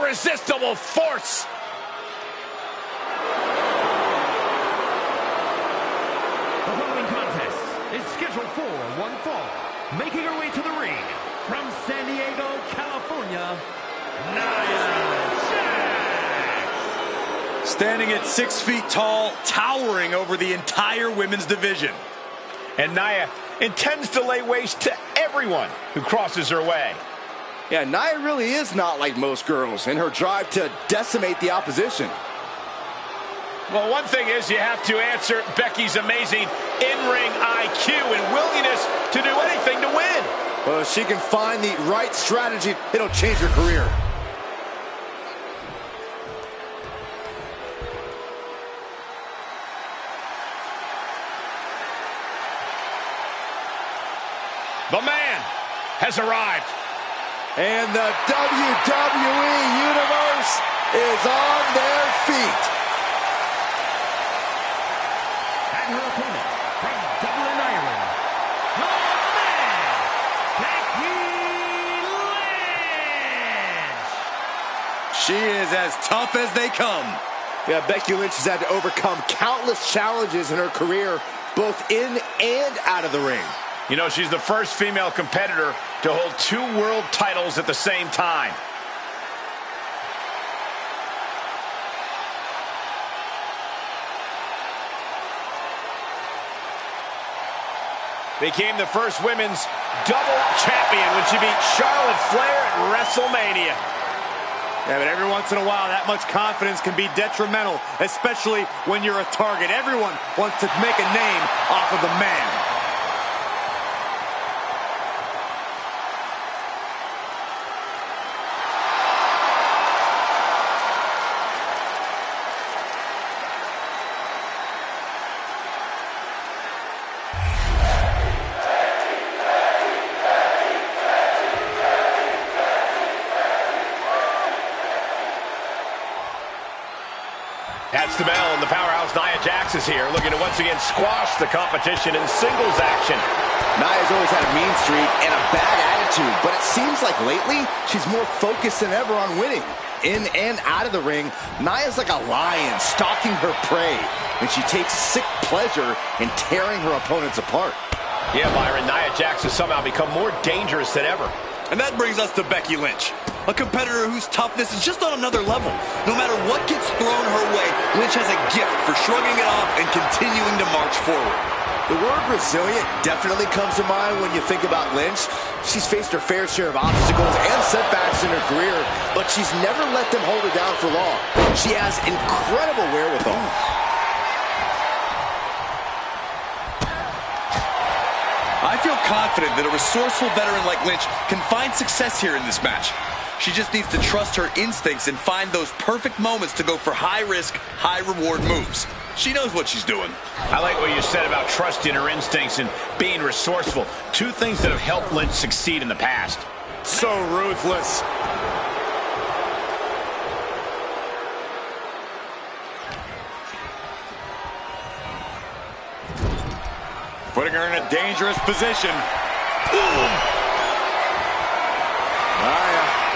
irresistible force. The following contest is scheduled for one fall. Making her way to the ring from San Diego, California, Nia Jax. Standing at 6 feet tall, towering over the entire women's division. And Nia intends to lay waste to everyone who crosses her way. Yeah, Nia really is not like most girls in her drive to decimate the opposition. Well, one thing is you have to answer Becky's amazing in-ring IQ and willingness to do anything to win. Well, if she can find the right strategy, it'll change her career. The man has arrived. And the WWE Universe is on their feet. And her opponent from Dublin, Ireland, the man, Becky Lynch. She is as tough as they come. Yeah, Becky Lynch has had to overcome countless challenges in her career, both in and out of the ring. You know, she's the first female competitor to hold 2 world titles at the same time. Became the first women's double champion when she beat Charlotte Flair at WrestleMania. Yeah, but every once in a while, that much confidence can be detrimental, especially when you're a target. Everyone wants to make a name off of the man. That's the bell, and the powerhouse Nia Jax is here, looking to once again squash the competition in singles action. Nia's always had a mean streak and a bad attitude, but it seems like lately she's more focused than ever on winning. In and out of the ring, Nia's like a lion stalking her prey, and she takes sick pleasure in tearing her opponents apart. Yeah, Byron, Nia Jax has somehow become more dangerous than ever. And that brings us to Becky Lynch, a competitor whose toughness is just on another level. No matter what gets thrown her way, Lynch has a gift for shrugging it off and continuing to march forward. The word resilient definitely comes to mind when you think about Lynch. She's faced her fair share of obstacles and setbacks in her career, but she's never let them hold her down for long. She has incredible wherewithal. I feel confident that a resourceful veteran like Lynch can find success here in this match. She just needs to trust her instincts and find those perfect moments to go for high-risk, high-reward moves. She knows what she's doing. I like what you said about trusting her instincts and being resourceful. 2 things that have helped Lynch succeed in the past. So ruthless. Putting her in a dangerous position. Nia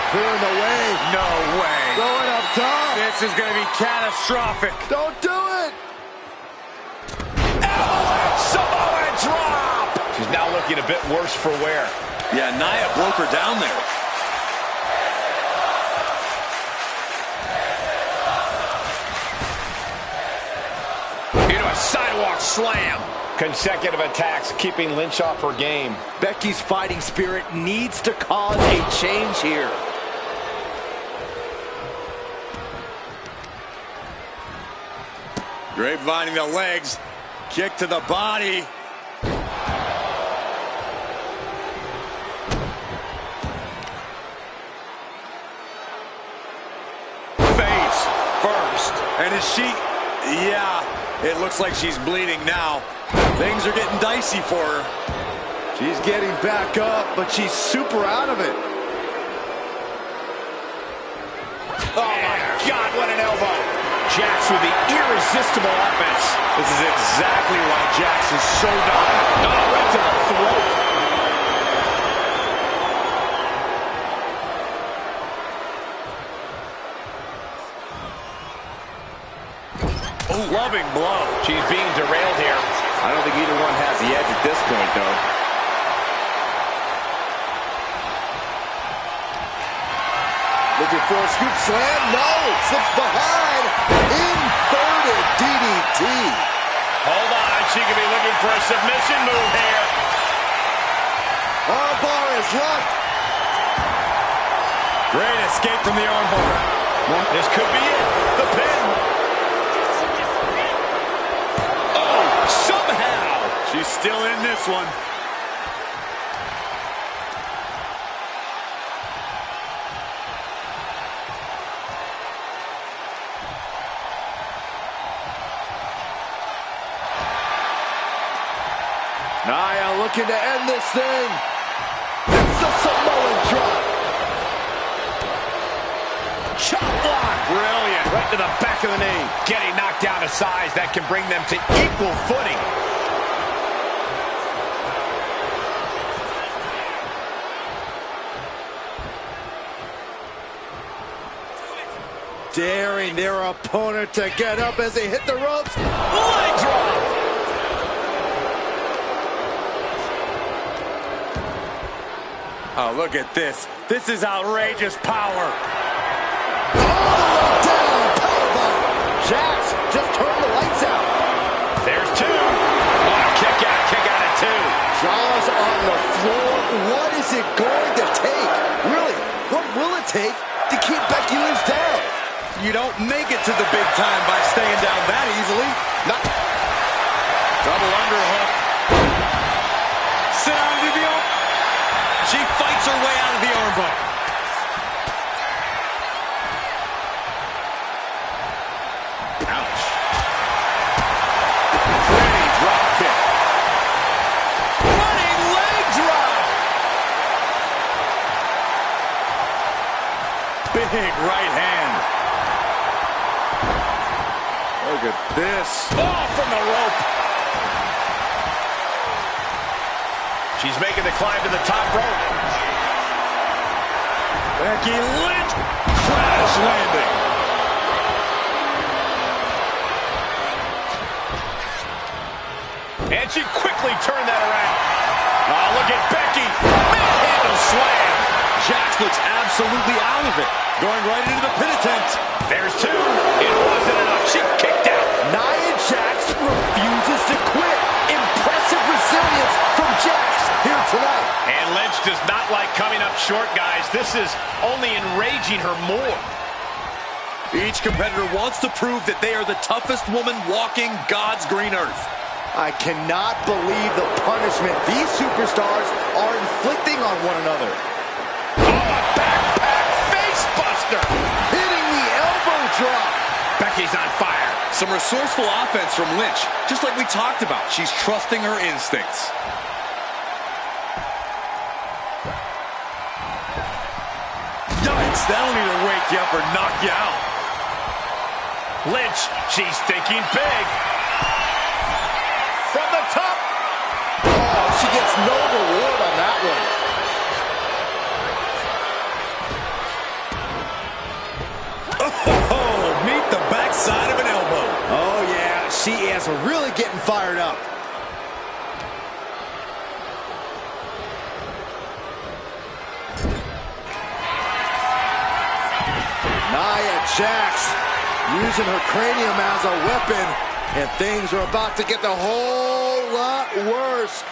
clearing the way. No way. Going up top. This is going to be catastrophic. Don't do it. Samoa drop! She's now looking a bit worse for wear. Yeah, Nia broke her down there. Into a sidewalk slam. Consecutive attacks keeping Lynch off her game. Becky's fighting spirit needs to cause a change here. Grapevining the legs. Kick to the body. Face first. And is she... Yeah, it looks like she's bleeding now. Things are getting dicey for her. She's getting back up, but she's super out of it. Oh, my God, what an elbow. Jax with the irresistible offense. This is exactly why Jax is so dominant. Oh, right to the throat. point, though. Looking for a scoop slam. No, slips behind. Inverted DDT. Hold on, she could be looking for a submission move here. Armbar is locked. Great escape from the armbar. This could be it. The pin. Oh, somehow. She's still in this one. Nia looking to end this thing. It's the Samoan drop. Chop block. Brilliant. Right to the back of the knee. Getting knocked down to size. That can bring them to equal footing. Daring their opponent to get up as they hit the ropes. Leg drop. Oh, look at this. This is outrageous power. Oh, down, powerbomb. Jax just turned the lights out. There's two. Oh, kick out at two. Jaws on the floor. What is it going to take? Really, what will it take to keep Becky Lynch down? You don't make it to the big time by staying down that easily. Double underhook. Sit down to the arm. She fights her way out of the armbar. Ouch. Pretty drop kick. Running leg drop. Big right hand. Look at this. Oh, from the rope. She's making the climb to the top rope. Becky Lynch. Crash landing. And she quickly turned that around. Oh, look at Becky. Manhandle slam. Jax looks absolutely out of it. Going right into the pin attempt. There's two. It wasn't enough. She kicked out. Nia Jax refuses to quit. Impressive resilience from Jax here tonight. And Lynch does not like coming up short, guys. This is only enraging her more. Each competitor wants to prove that they are the toughest woman walking God's green earth. I cannot believe the punishment these superstars are inflicting on one another. Oh, a backpack face buster. Hitting the elbow drop. Becky's on fire. Some resourceful offense from Lynch, just like we talked about. She's trusting her instincts. Yikes, that'll either wake you up or knock you out. Lynch, she's thinking big. From the top. Oh, she gets no reward on that one. Oh, meet the backside of an elbow. Oh, yeah, she is really getting fired up. Nia Jax using her cranium as a weapon, and things are about to get a whole lot worse.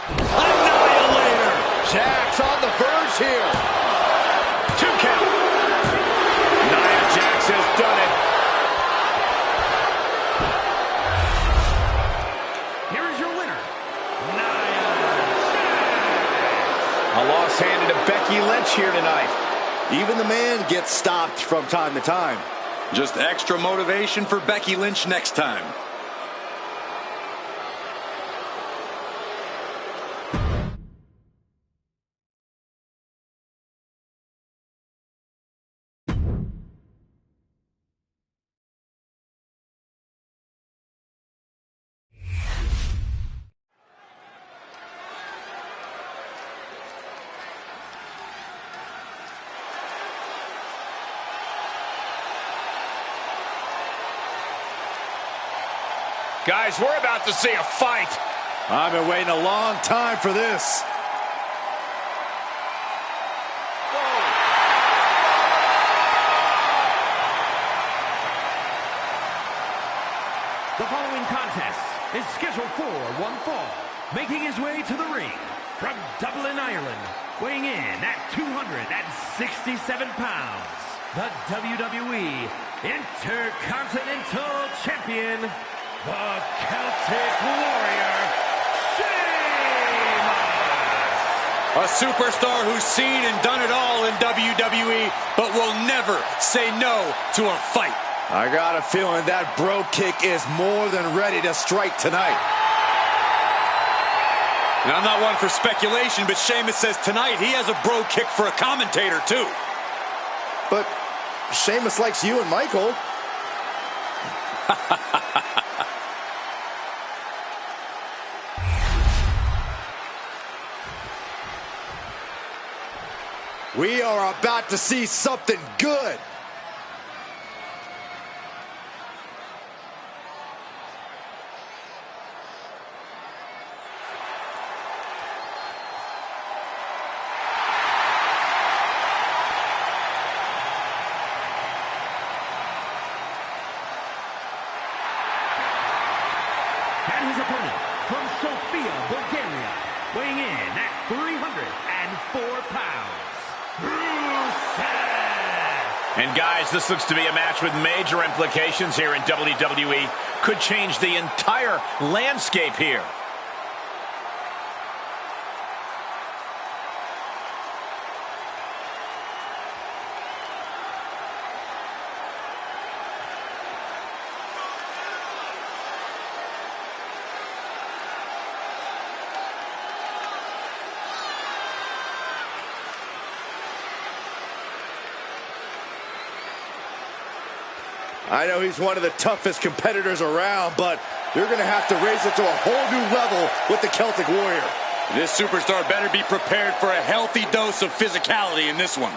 Annihilator. Jax on the verge here. 2 count. Nia Jax has done it. Here is your winner, Nia Jax. A loss handed to Becky Lynch here tonight. Even the man gets stopped from time to time. Just extra motivation for Becky Lynch next time. Guys, we're about to see a fight. I've been waiting a long time for this. The following contest is scheduled for one fall. Making his way to the ring from Dublin, Ireland, weighing in at 267 pounds, the WWE Intercontinental Champion, the Celtic Warrior, Sheamus! A superstar who's seen and done it all in WWE, but will never say no to a fight. I got a feeling that bro kick is more than ready to strike tonight. And I'm not one for speculation, but Sheamus says tonight he has a bro kick for a commentator, too. But Sheamus likes you and Michael. We are about to see something good. And his opponent from Sofia, Bulgaria, weighing in at 304 pounds, Rusev! And guys, this looks to be a match with major implications here in WWE. Could change the entire landscape here. I know he's one of the toughest competitors around, but you're going to have to raise it to a whole new level with the Celtic Warrior. This superstar better be prepared for a healthy dose of physicality in this one.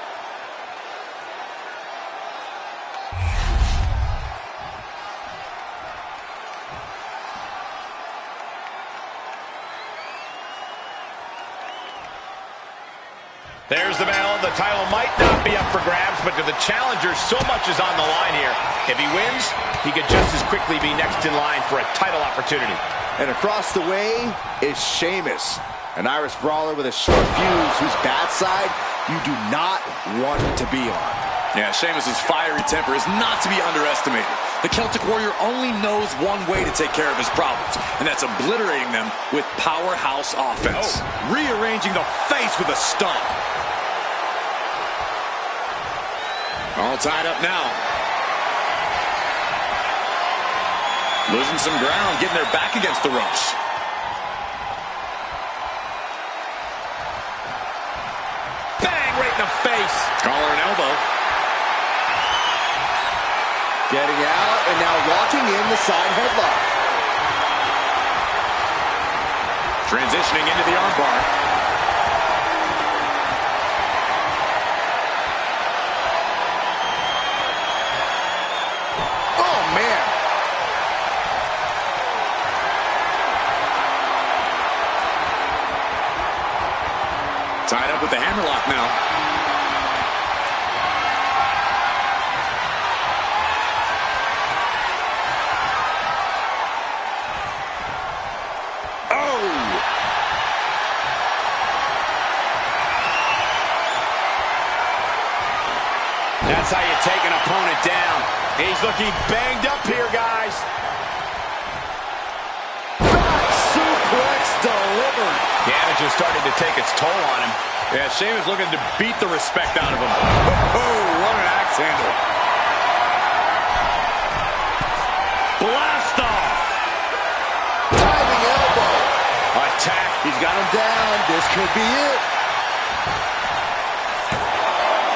There's the bell. The title might not be up for grabs, but to the challenger, so much is on the line here. If he wins, he could just as quickly be next in line for a title opportunity. And across the way is Sheamus, an Irish brawler with a short fuse whose bad side you do not want to be on. Yeah, Sheamus's fiery temper is not to be underestimated. The Celtic Warrior only knows one way to take care of his problems, and that's obliterating them with powerhouse offense. Rearranging the face with a stomp. All tied up now. Losing some ground, getting their back against the ropes. Bang, right in the face. Collar and elbow. Getting out and now locking in the side headlock. Transitioning into the armbar. Tied up with the hammerlock now. Oh! That's how you take an opponent down. He's looking banged up here, guys. Suplex delivered. Damage is starting to take its toll on him. Yeah, Sheamus looking to beat the respect out of him. Oh, what an axe handle. Blast off. Diving elbow. Attack. He's got him down. This could be it.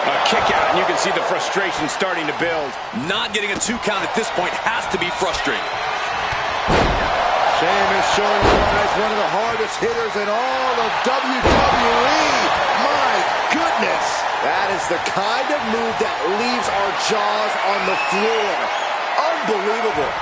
A kick out, and you can see the frustration starting to build. Not getting a 2 count at this point has to be frustrating. Sheamus showing why he's one of the hardest hitters in all of WWE. My goodness. That is the kind of move that leaves our jaws on the floor. Unbelievable.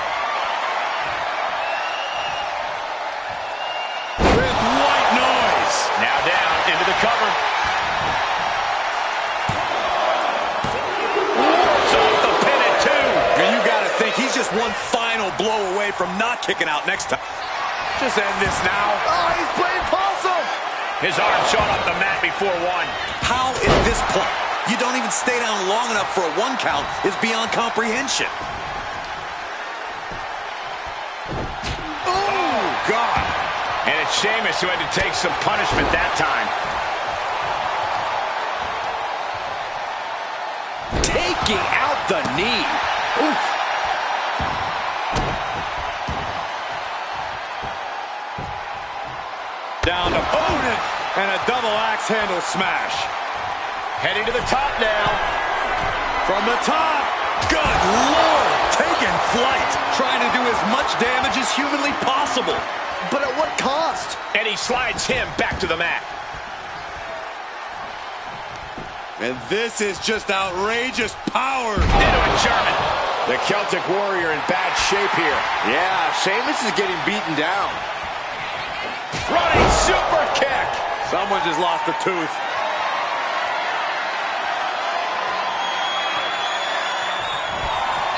kicking out next time. Just end this now. Oh, he's playing possum. His arm shot off the mat before one. How at this point you don't even stay down long enough for a 1 count is beyond comprehension. Oh, God. And it's Sheamus who had to take some punishment that time. Taking out the knee. Oof. Down to opponent and a double axe handle smash. Heading to the top now. From the top. Good Lord. Taking flight. Trying to do as much damage as humanly possible. But at what cost? And he slides him back to the mat. And this is just outrageous power. Into a German. The Celtic Warrior in bad shape here. Yeah, Sheamus is getting beaten down. Running super kick. Someone just lost a tooth.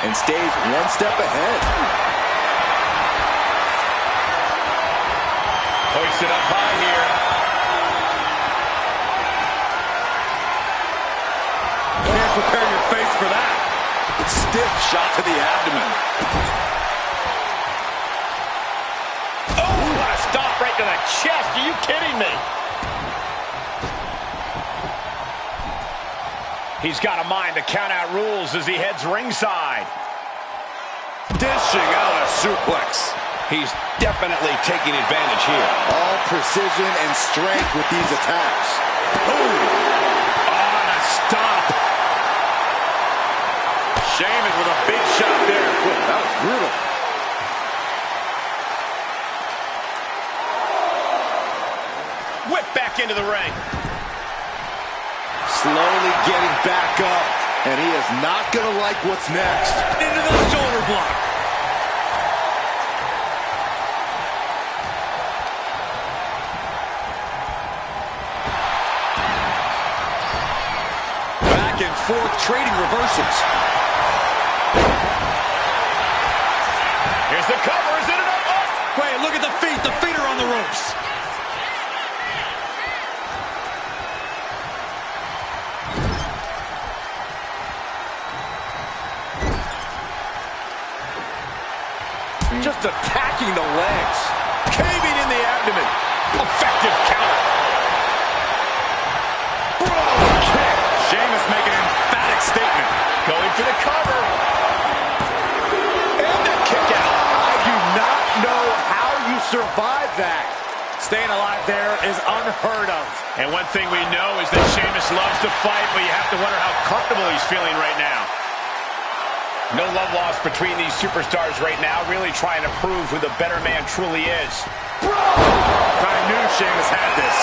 And stays one step ahead. Hoisted up high here. Can't prepare your face for that. Stiff shot to the abdomen. Oh, what a stop right to the chest. Are you kidding me? He's got a mind to count out rules as he heads ringside. Dishing out a suplex. He's definitely taking advantage here. All precision and strength with these attacks. Boom. On a stop. Sheamus with a big shot there. Ooh, that was brutal. Whip back into the ring. Slowly getting back up, and he is not going to like what's next. Into the shoulder block. Back and forth, trading reversals. Here's the cover. Is it enough? Oh! Wait, look at the feet. The feet are on the ropes. Just attacking the legs. Caving in the abdomen. Effective counter. Brutal kick. Sheamus making an emphatic statement. Going for the cover. And the kick out. I do not know how you survive that. Staying alive there is unheard of. And one thing we know is that Sheamus loves to fight, but you have to wonder how comfortable he's feeling right now. No love lost between these superstars right now, really trying to prove who the better man truly is. Bro! I knew Sheamus had this.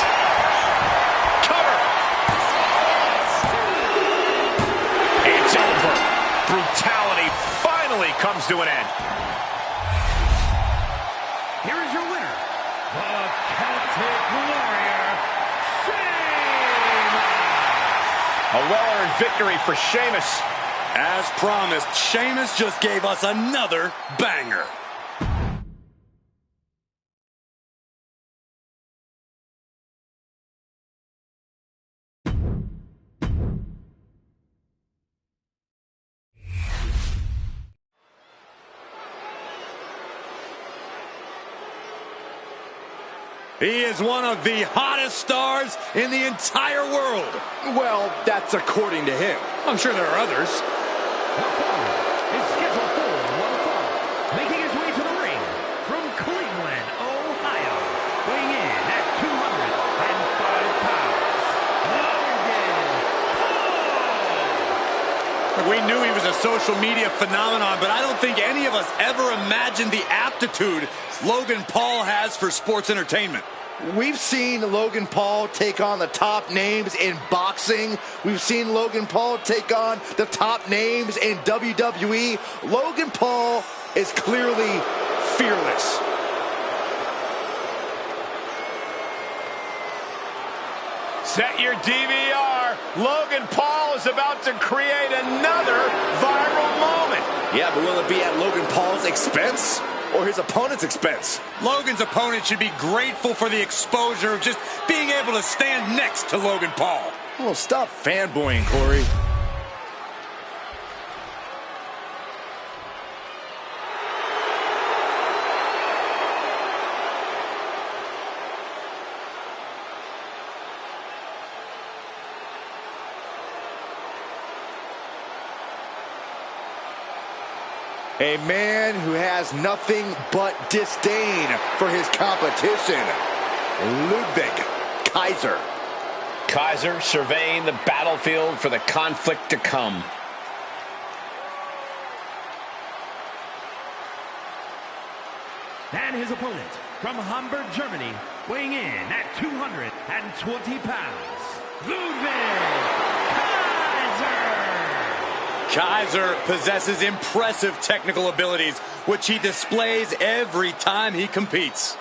Cover! It's over. Brutality finally comes to an end. Here is your winner, the Celtic Warrior, Sheamus! A well-earned victory for Sheamus. As promised, Sheamus just gave us another banger. He is one of the hottest stars in the entire world. Well, that's according to him. I'm sure there are others. The following is scheduled for one fall, making his way to the ring from Cleveland, Ohio, weighing in at 205 pounds, Logan Paul. We knew he was a social media phenomenon, but I don't think any of us ever imagined the aptitude Logan Paul has for sports entertainment. We've seen Logan Paul take on the top names in boxing. We've seen Logan Paul take on the top names in WWE. Logan Paul is clearly fearless. Set your DVR. Logan Paul is about to create another viral moment. Yeah, but will it be at Logan Paul's expense? or his opponent's expense. Logan's opponent should be grateful for the exposure of just being able to stand next to Logan Paul. Oh, stop fanboying, Corey. A man who has nothing but disdain for his competition, Ludwig Kaiser. Kaiser surveying the battlefield for the conflict to come. And his opponent from Hamburg, Germany, weighing in at 220 pounds, Ludwig Kaiser possesses impressive technical abilities, which he displays every time he competes.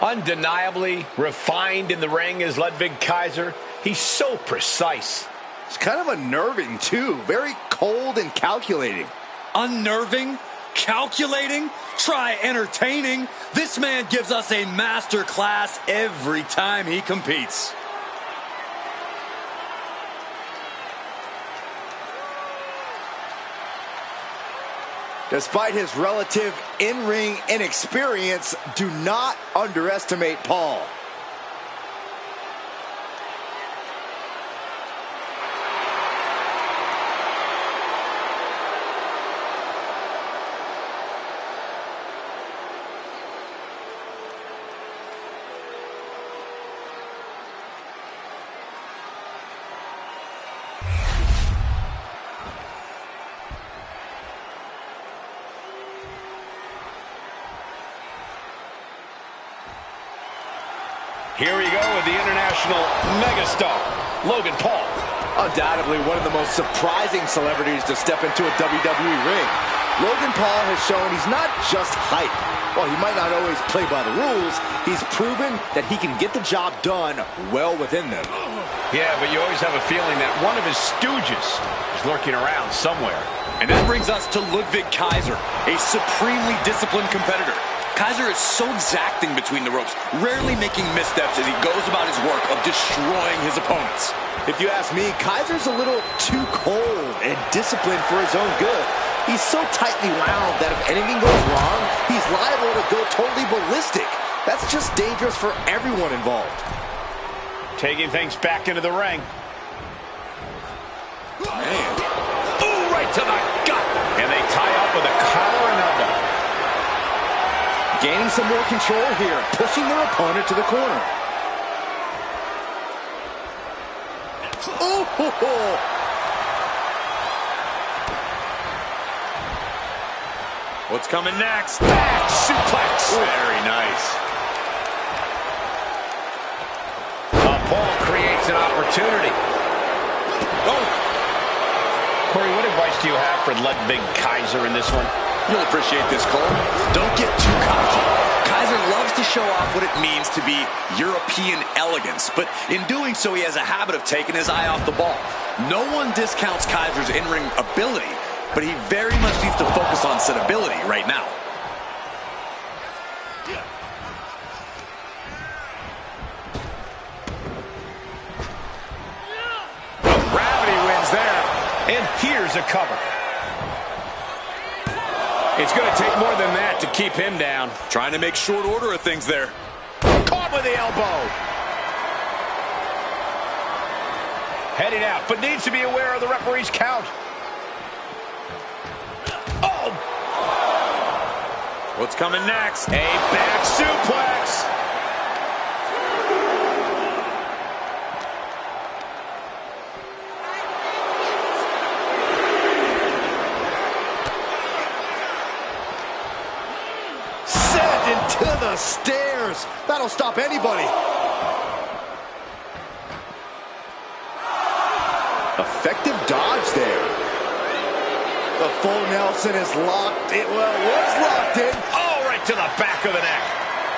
Undeniably refined in the ring is Ludwig Kaiser. He's so precise. It's kind of unnerving, too. Very cold and calculating. Unnerving? Calculating? Try entertaining. This man gives us a master class every time he competes. Despite his relative in-ring inexperience, do not underestimate Paul. Here we go with the international megastar, Logan Paul. Undoubtedly one of the most surprising celebrities to step into a WWE ring. Logan Paul has shown he's not just hype. While he might not always play by the rules, he's proven that he can get the job done well within them. Yeah, but you always have a feeling that one of his stooges is lurking around somewhere. And that brings us to Ludwig Kaiser, a supremely disciplined competitor. Kaiser is so exacting between the ropes, rarely making missteps as he goes about his work of destroying his opponents. If you ask me, Kaiser's a little too cold and disciplined for his own good. He's so tightly wound that if anything goes wrong, he's liable to go totally ballistic. That's just dangerous for everyone involved. Taking things back into the ring. Man. Ooh, right to the gut. And they tie up with a collar and elbow. Gaining some more control here, pushing their opponent to the corner. Oh! What's coming next? Back suplex. Very nice. Paul creates an opportunity. Oh! Corey, what advice do you have for Ludwig Kaiser in this one? You'll appreciate this, Cole. Don't get too cocky. Kaiser loves to show off what it means to be European elegance, but in doing so, he has a habit of taking his eye off the ball. No one discounts Kaiser's in-ring ability, but he very much needs to focus on set ability right now. Gravity wins there. And here's a cover. It's going to take more than that to keep him down. Trying to make short order of things there. Caught with the elbow. Heading out, but needs to be aware of the referee's count. Oh! What's coming next? A back suplex. To the stairs. That'll stop anybody. Effective dodge there. The full Nelson is locked. It was locked in. Oh, right to the back of the neck.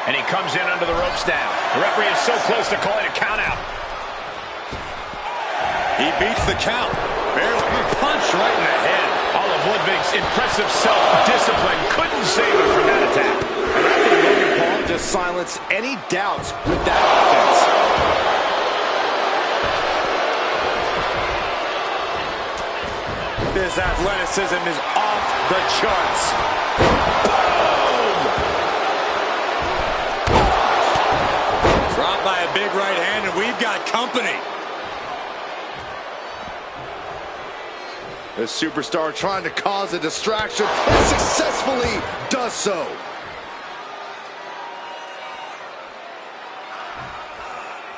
And he comes in under the ropes now. The referee is so close to calling a count out. He beats the count. Barely punch right in the head. All of Ludwig's impressive self-discipline couldn't save him from that attack. just silenced any doubts with that offense. This athleticism is off the charts. Boom! Dropped by a big right hand, and we've got company. The superstar trying to cause a distraction and successfully does so.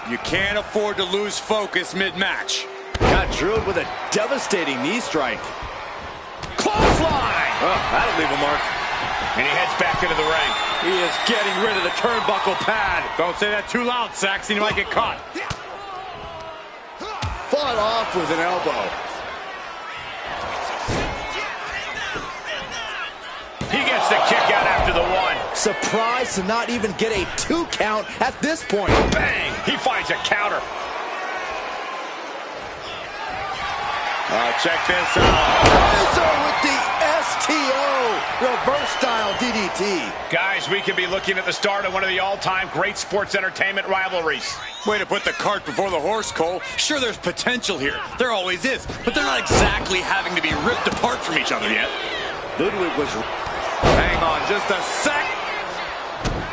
You can't afford to lose focus mid-match. Got drilled with a devastating knee strike. Clothesline! Oh, that'll leave a mark. And he heads back into the ring. He is getting rid of the turnbuckle pad. Don't say that too loud, Saxon. You might get caught. Fought off with an elbow. He gets the kick out after the one. Surprised to not even get a 2 count at this point. Bang! He finds a counter. Check this out. Razor with the STO. Reverse style DDT. Guys, we could be looking at the start of one of the all-time great sports entertainment rivalries. Way to put the cart before the horse, Cole. Sure, there's potential here. There always is. But they're not exactly having to be ripped apart from each other yet. Ludwig was... Hang on just a sec.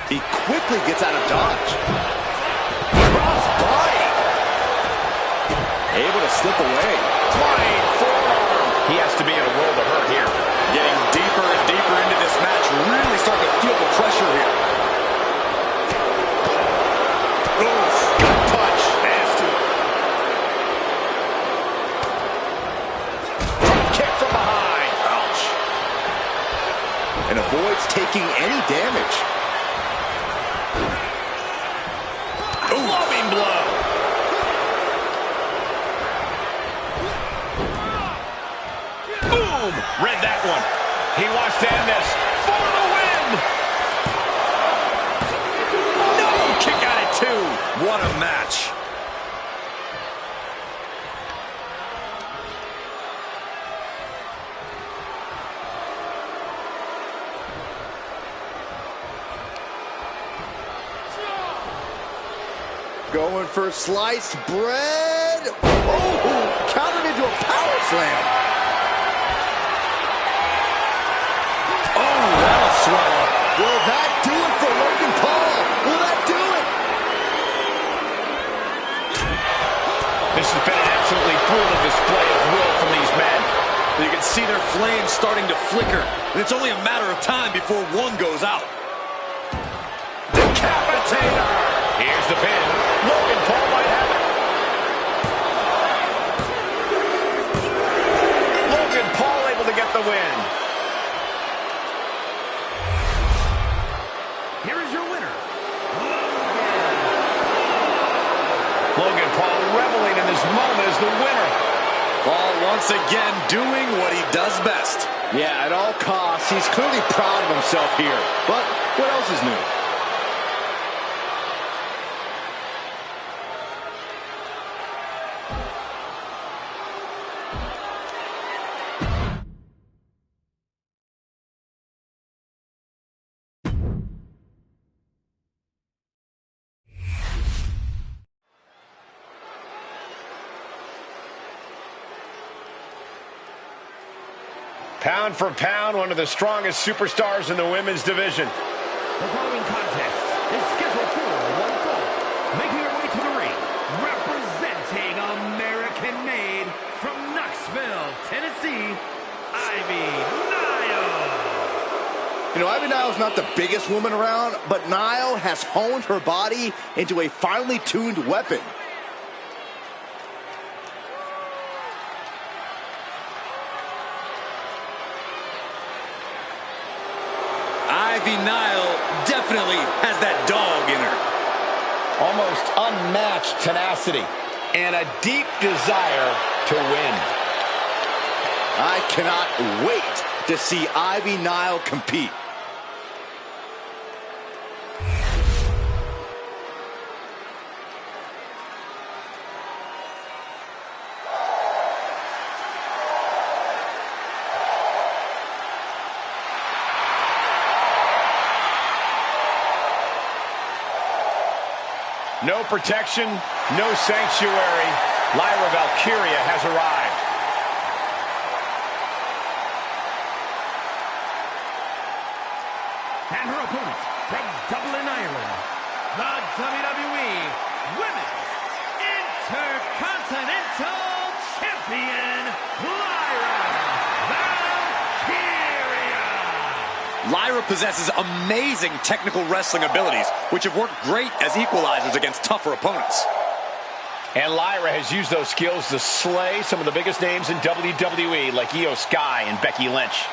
He quickly gets out of dodge. Cross body. Able to slip away. Flying forearm. He has to be in a world of hurt here. Getting deeper and deeper into this match. Really starting to feel the pressure here. Oof. Good punch. Nasty. Drop kick from behind. Ouch. And avoids taking any damage. Loving blow. Boom! Read that one. He wants to end this for the win. No! Kick out at 2. What a match. Going for sliced bread. Oh, countered into a power slam. Oh, that'll swell up. Will that do it for Logan Paul? Will that do it? This has been an absolutely brutal display of will from these men. You can see their flames starting to flicker, and it's only a matter of time before one goes out. Decapitator! Here's the pin. Logan Paul might have it. Logan Paul able to get the win. Here is your winner, Logan Paul reveling in this moment as the winner. Paul once again doing what he does best. Yeah, at all costs, he's clearly proud of himself here. But what else is new? Pound for pound, one of the strongest superstars in the women's division. The following contest is scheduled for one fall. Making her way to the ring, representing American-made from Knoxville, Tennessee, Ivy Nile. You know, Ivy Nile's not the biggest woman around, but Nile has honed her body into a finely tuned weapon. Ivy Nile definitely has that dog in her. Almost unmatched tenacity and a deep desire to win. I cannot wait to see Ivy Nile compete. No protection, no sanctuary. Lyra Valkyria has arrived. And her opponent from Dublin, Ireland, the WWE Women's Intercontinental Champion, Lyra Valkyria. Lyra possesses amazing technical wrestling abilities, which have worked great as equalizers against tougher opponents. And Lyra has used those skills to slay some of the biggest names in WWE, like Io Sky and Becky Lynch.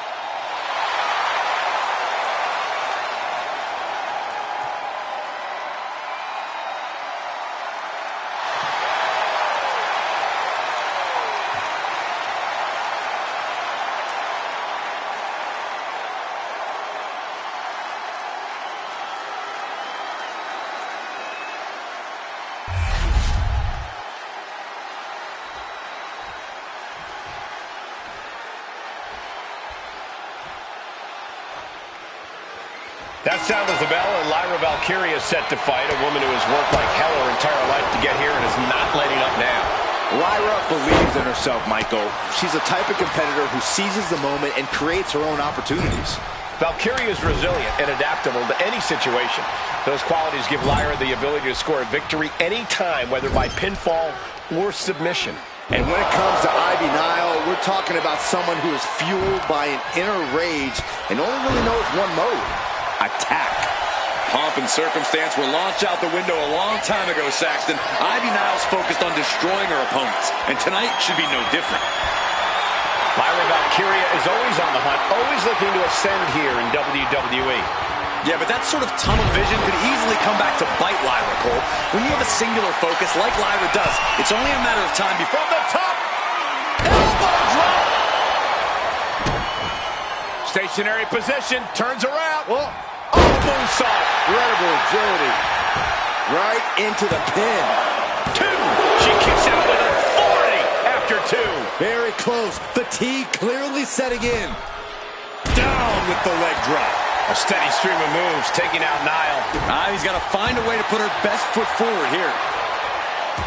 That sounds the bell, and Lyra Valkyria is set to fight, a woman who has worked like hell her entire life to get here and is not letting up now. Lyra believes in herself, Michael. She's the type of competitor who seizes the moment and creates her own opportunities. Valkyria is resilient and adaptable to any situation. Those qualities give Lyra the ability to score a victory anytime, whether by pinfall or submission. And when it comes to Ivy Nile, we're talking about someone who is fueled by an inner rage and only really knows one mode: attack. Pomp and circumstance were launched out the window a long time ago, Saxton. Ivy Nile's focused on destroying her opponents, and tonight should be no different. Lyra Valkyria is always on the hunt, always looking to ascend here in WWE. Yeah, but that sort of tunnel vision could easily come back to bite Lyra, Cole. When you have a singular focus like Lyra does, it's only a matter of time before the top. Elbow drop! Stationary position, turns around. Well, Moonsault. incredible agility. Right into the pin. 2. She kicks out with authority after 2. Very close. Fatigue clearly setting in. Down with the leg drop. A steady stream of moves taking out Nile. Ivy's got to find a way to put her best foot forward here.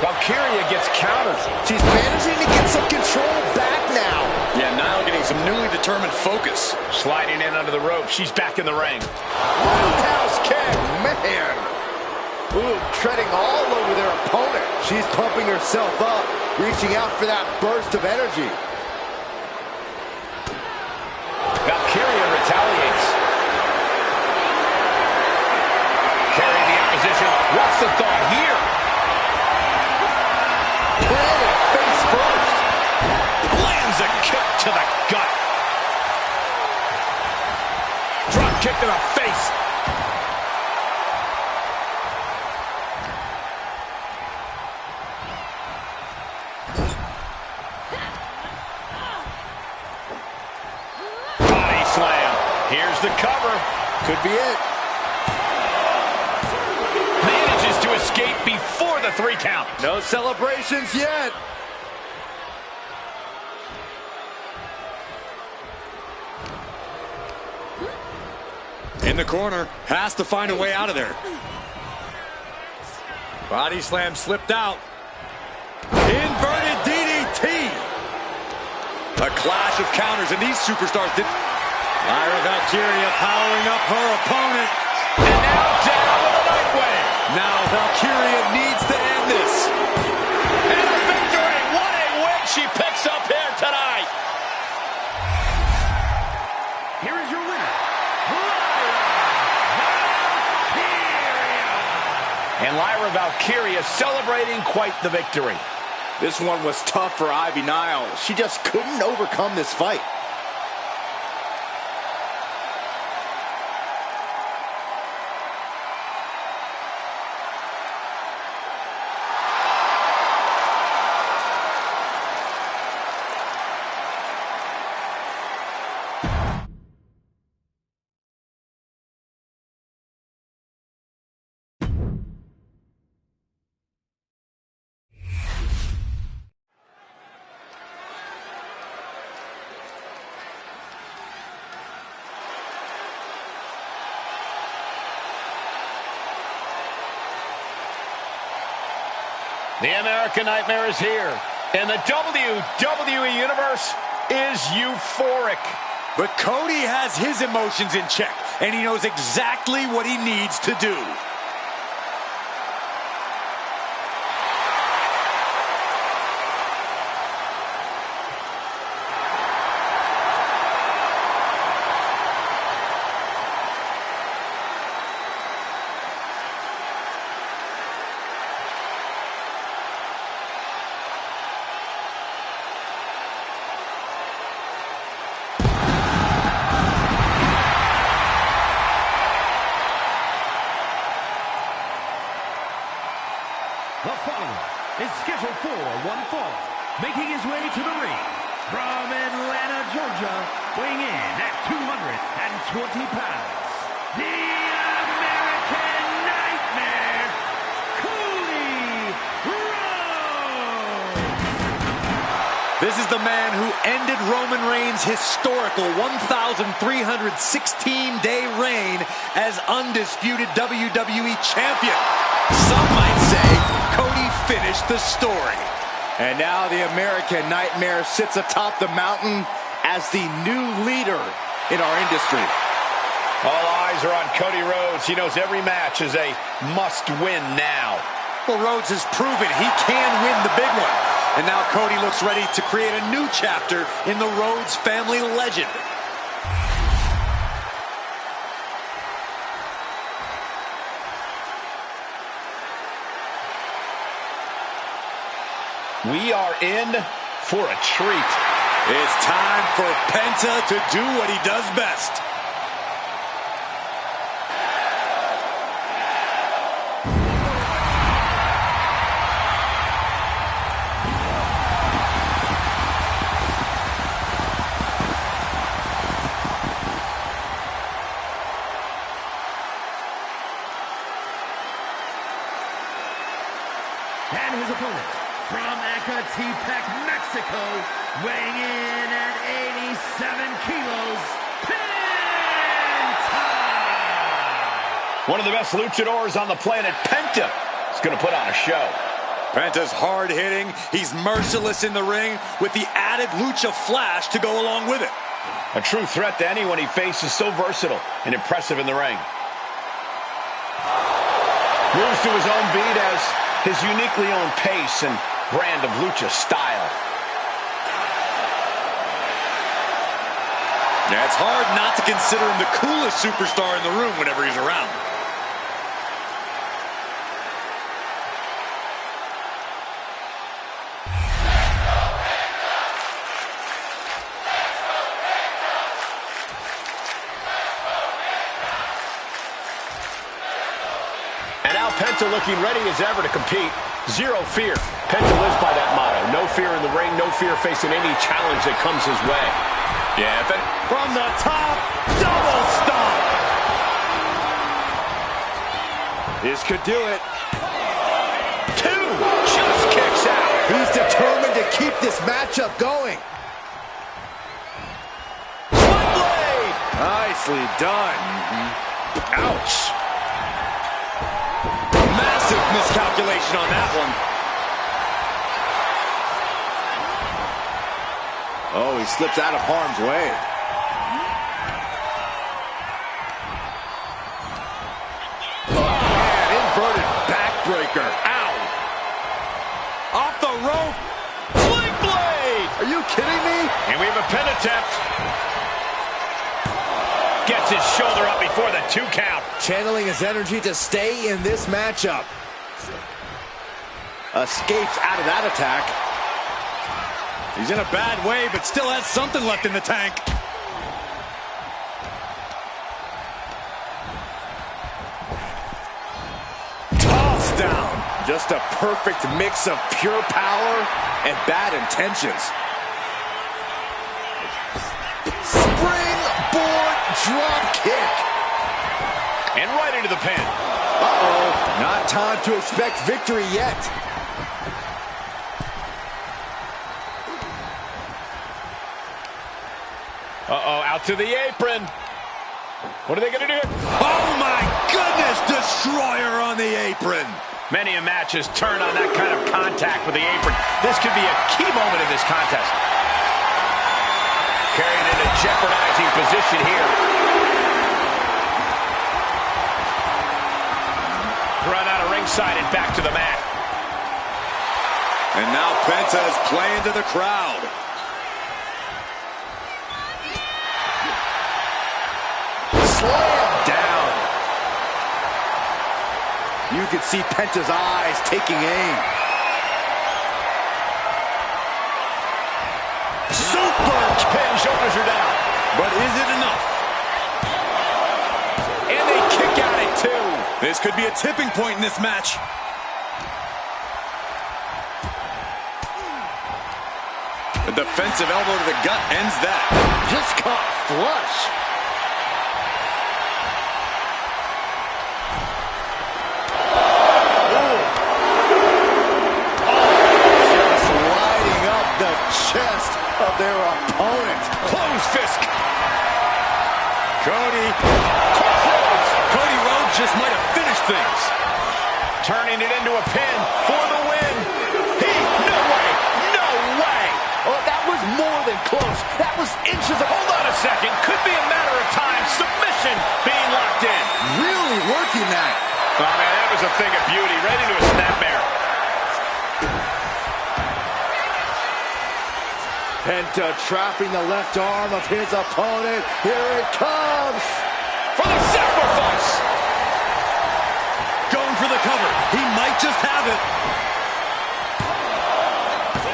Valkyria gets countered. She's managing to get some control back now. Yeah, Nile getting some newly determined focus. Sliding in under the rope. She's back in the ring. Roundhouse kick, man. Ooh, treading all over their opponent. She's pumping herself up, reaching out for that burst of energy. Valkyria retaliates. Carrying the opposition. What's the thought here? Planted face first. Lands a kick to the gut. Drop kick to the face. Body slam. Here's the cover. Could be it. Manages to escape before the 3 count. No celebrations yet. In the corner, has to find a way out of there. Body slam slipped out. Inverted DDT. A clash of counters, and these superstars did. Lyra Valkyria powering up her opponent. And now down with a right wing. Now Valkyria needs to end this. And a victory. What a win she picks up here tonight. Here is your winner, Lyra Valkyria. And Lyra Valkyria celebrating quite the victory. This one was tough for Ivy Nile. She just couldn't overcome this fight. The American Nightmare is here, and the WWE Universe is euphoric. But Cody has his emotions in check, and he knows exactly what he needs to do. The following is scheduled for one fall, making his way to the ring from Atlanta, Georgia, weighing in at 220 pounds, the American Nightmare, Cody Rhodes. This is the man who ended Roman Reigns' historical 1,316-day reign as undisputed WWE Champion. Some might say Cody finished the story. And now the American Nightmare sits atop the mountain as the new leader in our industry. All eyes are on Cody Rhodes. He knows every match is a must-win now. Well, Rhodes has proven he can win the big one. And now Cody looks ready to create a new chapter in the Rhodes family legend. We are in for a treat. It's time for Penta to do what he does best. And his opponent, from Ecatepec, Mexico, weighing in at 87 kilos, Penta! One of the best luchadors on the planet, Penta, is going to put on a show. Penta's hard-hitting. He's merciless in the ring with the added lucha flash to go along with it. A true threat to anyone he faces, so versatile and impressive in the ring. Moves to his own beat as his uniquely own pace and brand of lucha style. Yeah, it's hard not to consider him the coolest superstar in the room whenever he's around. And now Penta looking ready as ever to compete. Zero fear. Penta lives by that motto. No fear in the ring, no fear facing any challenge that comes his way. Yeah, from the top, double stomp. This could do it. Two, just kicks out. He's determined to keep this matchup going. One blade. Nicely done. Ouch. Massive miscalculation on that one. Oh, he slips out of harm's way. Oh, man, inverted backbreaker. Ow. Off the rope. Sling blade. Are you kidding me? And we have a pin attempt. Gets his shoulder up before the 2 count. Channeling his energy to stay in this matchup. Escapes out of that attack. He's in a bad way, but still has something left in the tank. Toss down. Just a perfect mix of pure power and bad intentions. Springboard drop kick. And right into the pin. Uh-oh. Not time to expect victory yet. Uh-oh, out to the apron. What are they going to do? Oh, my goodness! Destroyer on the apron. Many a match has turned on that kind of contact with the apron. This could be a key moment in this contest. Carried in a jeopardizing position here. Run out of ringside and back to the mat. And now Penta is playing to the crowd. Slam down. You can see Penta's eyes taking aim. Super pin, shoulders are down. But is it enough? And they kick out at 2. This could be a tipping point in this match. A defensive elbow to the gut ends that. Just caught flush. Just lighting up the chest of their opponent. Close fist. Cody Rhodes just might have finished things. Turning it into a pin for the win. No way. Oh, that was more than close. That was inches of... Hold on a second. Could be a matter of time. Submission being locked in. Really working that. Oh, man, that was a thing of beauty. Right into a snapmare. Penta trapping the left arm of his opponent. Here it comes. For the sacrifice. Going for the cover. He might just have it.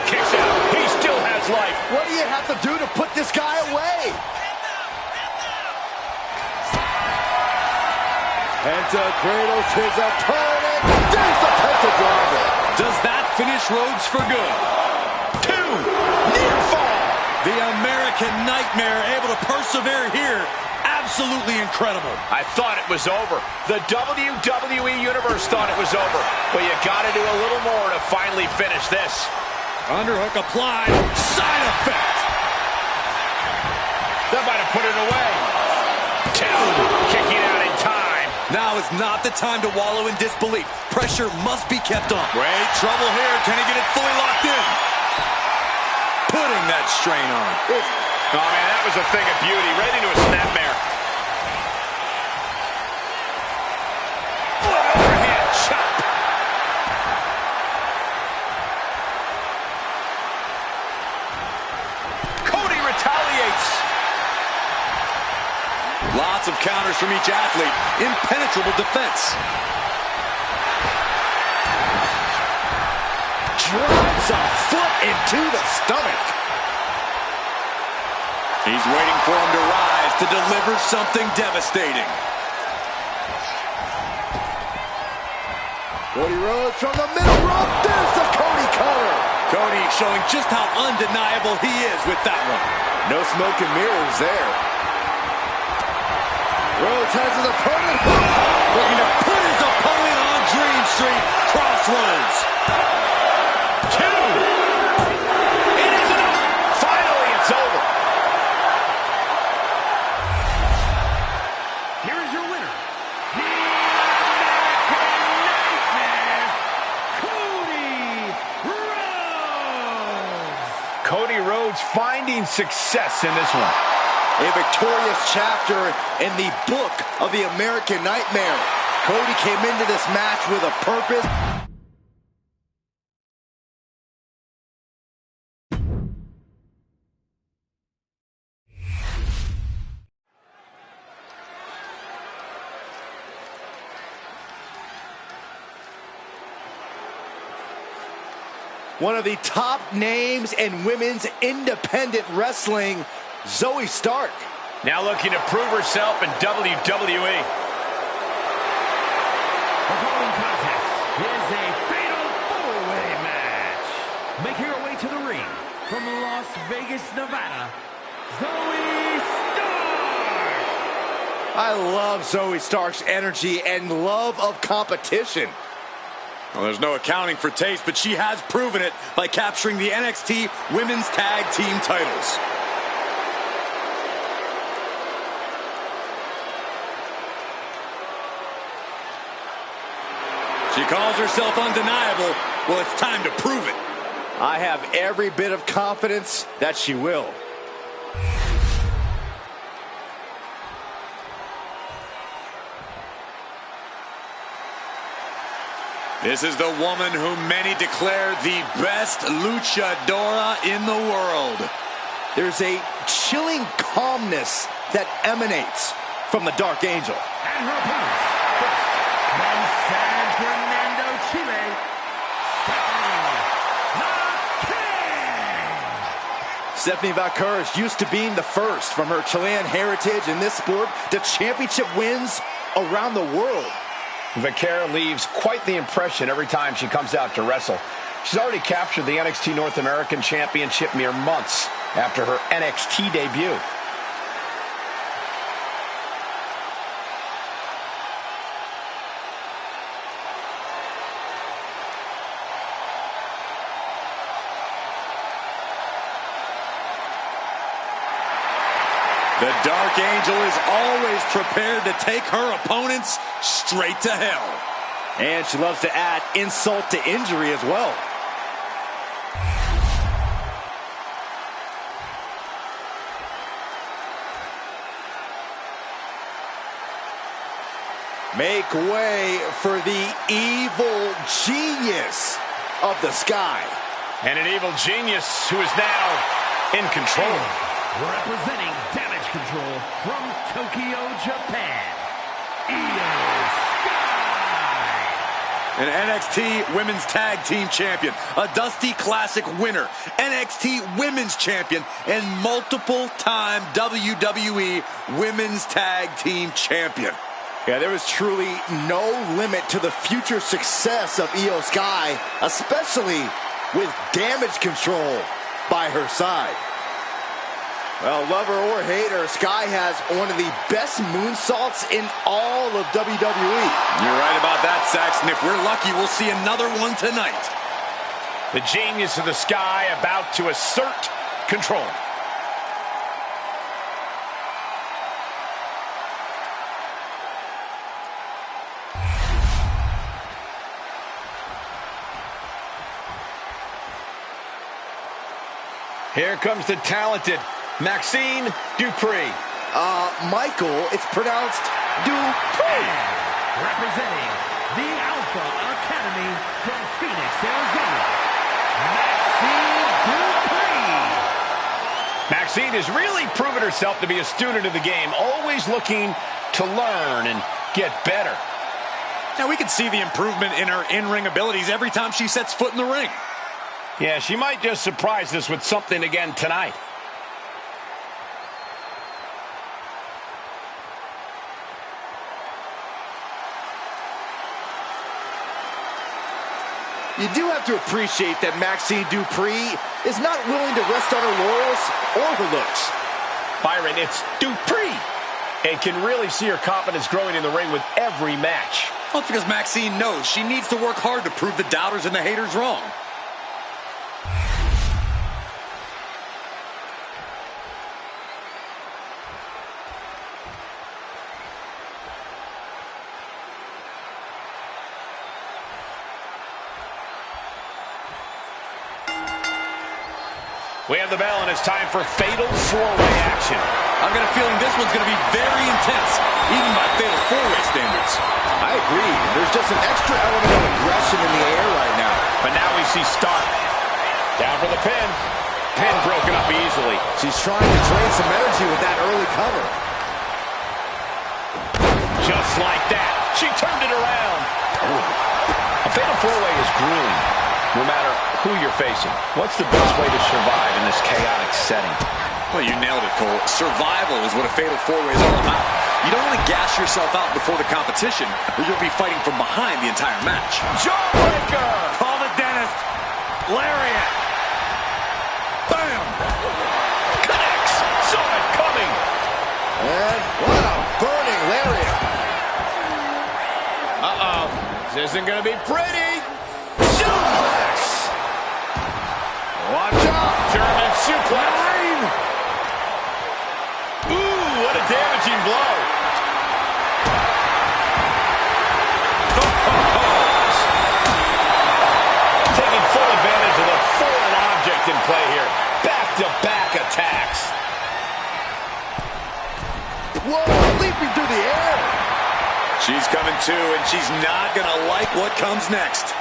Kicks out. He still has life. What do you have to do to put this guy away? Penta cradles his opponent. There's the Penta driver. Does that finish Rhodes for good? 2. Near fall. The American Nightmare able to persevere here. Absolutely incredible. I thought it was over. The WWE Universe thought it was over. But you got to do a little more to finally finish this. Underhook applied. Side effect. That might have put it away. 2. Kicking out in time. Now is not the time to wallow in disbelief. Pressure must be kept on. Wait, trouble here. Can he get it fully locked in? Putting that strain on. Oh, man, that was a thing of beauty. Right into a snapmare. What overhand chop. Cody retaliates. Lots of counters from each athlete. Impenetrable defense. Drives a foot into the stomach. He's waiting for him to rise to deliver something devastating. Cody Rhodes from the middle rope. There's the Cody cover. Cody showing just how undeniable he is with that one. No smoke and mirrors there. Rhodes has his opponent looking to put his opponent on Dream Street Crossroads. 2. It is enough. Finally, it's over. Here is your winner, the American Nightmare, Cody Rhodes. Cody Rhodes finding success in this one. A victorious chapter in the book of the American Nightmare. Cody came into this match with a purpose. One of the top names in women's independent wrestling, Zoe Stark. Now looking to prove herself in WWE. The following contest is a fatal four-way match. Making her way to the ring from Las Vegas, Nevada, Zoe Stark. I love Zoe Stark's energy and love of competition. Well, there's no accounting for taste, but she has proven it by capturing the NXT Women's Tag Team titles. She She calls herself undeniable. Well, it's time to prove it. I have every bit of confidence that she will. This is the woman who many declare the best luchadora in the world. There's a chilling calmness that emanates from the Dark Angel. And her opponents, first, from San Fernando, Chile, Stephanie Valcour is used to being the first from her Chilean heritage in this sport to championship wins around the world. Vaquera leaves quite the impression every time she comes out to wrestle. She's already captured the NXT North American Championship mere months after her NXT debut. The Dark Angel is always prepared to take her opponents straight to hell. And she loves to add insult to injury as well. Make way for the evil genius of the sky. And an evil genius who is now in control. representing Damage Control from Tokyo, Japan, Io Sky. An NXT Women's Tag Team Champion, a Dusty Classic winner, NXT Women's Champion, and multiple-time WWE Women's Tag Team Champion. Yeah, there is truly no limit to the future success of Io Sky, especially with Damage Control by her side. Well, lover or hater, Sky has one of the best moonsaults in all of WWE. You're right about that, Saxton. If we're lucky, we'll see another one tonight. The genius of the Sky about to assert control. Here comes the talented Maxine Dupree. Michael, it's pronounced Dupree. Representing the Alpha Academy from Phoenix, Arizona, Maxine Dupree. Maxine has really proven herself to be a student of the game, always looking to learn and get better. Now, we can see the improvement in her in-ring abilities every time she sets foot in the ring. Yeah, she might just surprise us with something again tonight. You do have to appreciate that Maxine Dupree is not willing to rest on her laurels or her looks. Byron, it's Dupree, and can really see her confidence growing in the ring with every match. Well, it's because Maxine knows she needs to work hard to prove the doubters and the haters wrong. We have the bell, and it's time for Fatal 4-Way action. I've got a feeling this one's going to be very intense, even by Fatal 4-Way standards. I agree. There's just an extra element of aggression in the air right now. But now we see Stark. Down for the pin. Pin broken up easily. She's trying to drain some energy with that early cover. Just like that, she turned it around. A Fatal 4-Way is grueling, no matter who you're facing. What's the best way to survive in this chaotic setting? Well, you nailed it, Cole. Survival is what a Fatal 4-Way is all about. You don't want to gas yourself out before the competition, or you'll be fighting from behind the entire match. Jawbreaker! Call the dentist. Lariat. Bam! Connects! Saw it coming! And what a burning lariat. Uh-oh. This isn't going to be pretty. Suplex. Watch out. German suplex. Ooh, what a damaging blow. back-to-back attacks. Whoa, leaping through the air. She's coming to, and she's not going to like what comes next.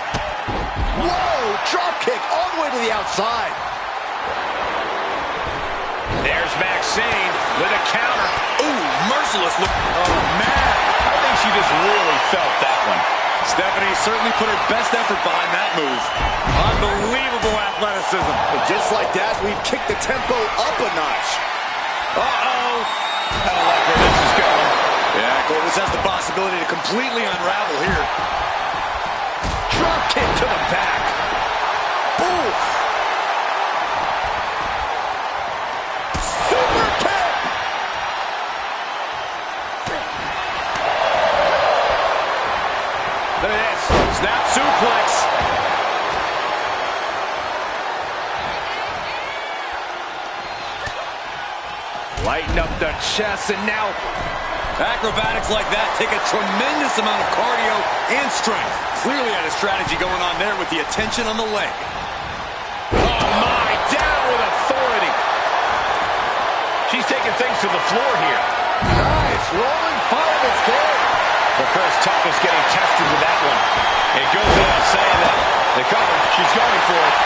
Whoa, drop kick all the way to the outside. There's Maxine with a counter. Ooh, merciless look. Oh, man. I think she just really felt that one. Stephanie certainly put her best effort behind that move. Unbelievable athleticism. And just like that, we've kicked the tempo up a notch. Uh-oh. I don't like where this is going. Yeah, Cole, this has the possibility to completely unravel here. Drop kick to the back. Oof. Super kick. Look at this. Snap suplex. Lighten up the chest, and now Acrobatics like that take a tremendous amount of cardio and strength. Clearly had a strategy going on there with the attention on the leg. oh my, down with authority. She's taking things to the floor here. Nice rolling fireman's carry. Of course, toughness getting tested with that one. It goes without saying that the cover, she's going for it.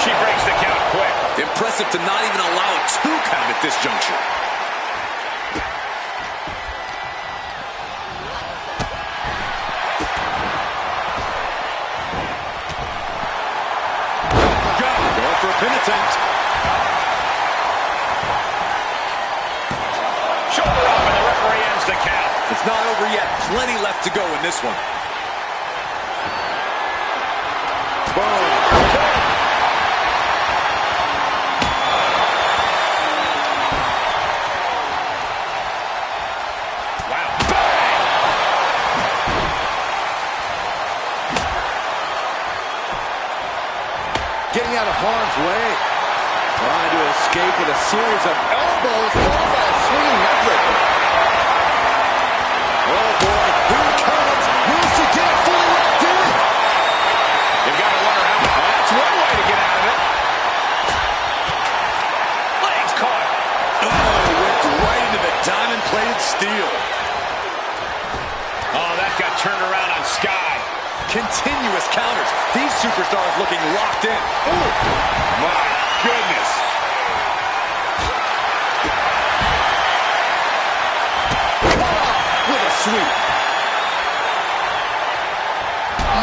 She breaks the count quick. Impressive to not even allow a 2 count at this juncture. Going for a pin attempt. Shoulder up, and the referee ends the count. It's not over yet. Plenty left to go in this one. Boom. Wow. Bang! Getting out of harm's way. Trying to escape with a series of elbows, followed by a swinging neckbreaker. Oh boy, here it comes. Will she get it fully locked in? You've got to wonder how much. That's one way to get out of it. Legs caught. Oh, whipped right into the diamond-plated steel. Oh, that got turned around on Sky. Continuous counters. These superstars looking locked in. Ooh. My goodness. With a sweep.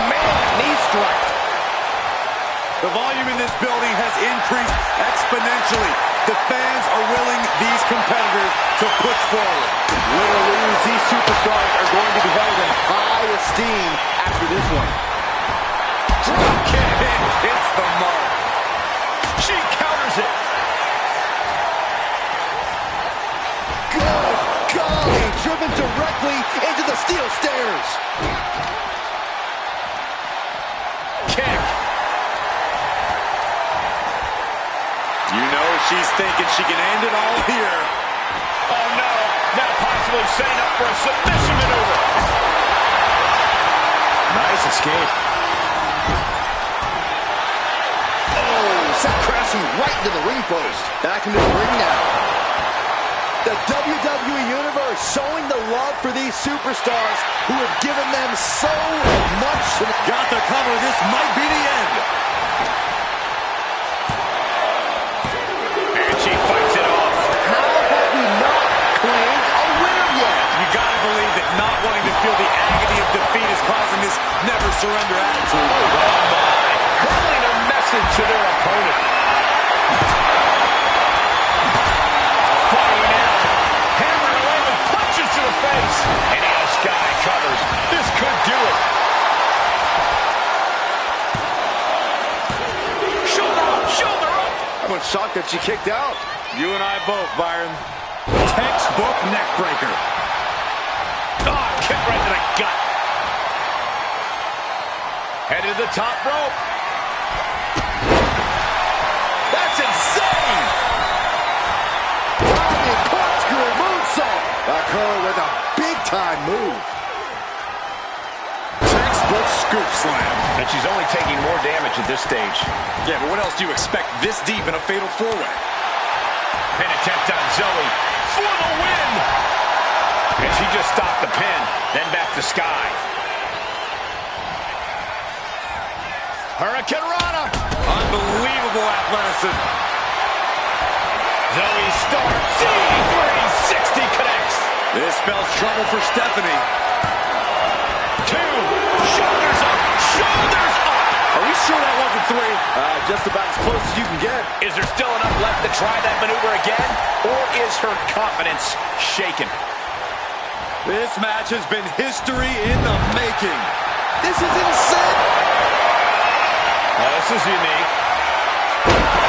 Man, knee strike. The volume in this building has increased exponentially. The fans are willing these competitors to push forward. Win or lose, these superstars are going to be held in high esteem after this one. Drop kick hits the mark. She counters it. Good golly, driven directly into the steel stairs. Kick. You know she's thinking she can end it all here. Oh, no. Now possibly setting up for a submission maneuver. Nice escape. Oh, set crashing right into the ring post. Back into the ring now. The WWE Universe showing the love for these superstars who have given them so much. Got the cover. This might be the end. And she fights it off. How have we not claimed a winner yet? You gotta believe that not wanting to feel the agony of defeat is causing this never surrender attitude. Hurling a message to their opponent. Flying out. Hammering away with punches to the face. And now Sky covers. This could do it. Shoulder up, shoulder up. I'm shocked that she kicked out. You and I both, Byron. Textbook neck breaker. Ah, kick right to the gut. Headed to the top rope. That's insane. Diving corkscrew moonsault. Occur with a big-time move. Textbook 4-foot scoop slam. And she's only taking more damage at this stage. Yeah, but what else do you expect this deep in a fatal four-way? Pin attempt on Zoe for the win. And she just stopped the pin. Then back to Sky. Hurricane Rana. Unbelievable athleticism. Zoe Stark. D360 connects. This spells trouble for Stephanie. 2. Shoulders up. Shoulders up. Are we sure that wasn't 3? Just about as close as you can get. Is there still enough left to try that maneuver again? Or is her confidence shaken? This match has been history in the making. This is insane. This is unique.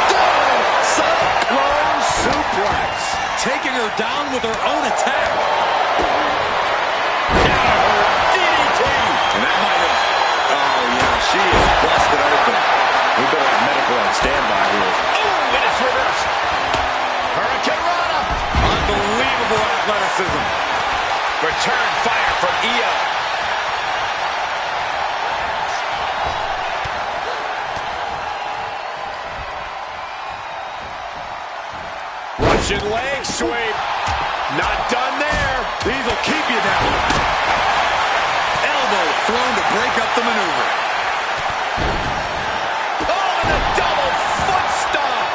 Down. Cyclone suplex. Taking her down with her own attack. DDT. And that might have... Oh, yeah, she is busted open. We better have medical on standby here. Oh, and it's reversed. Hurricane Rana. Unbelievable athleticism. Return fire from Io. Russian leg sweep. Not done there. These will keep you down. Elbow thrown to break up the maneuver. Oh, and a double foot stomp.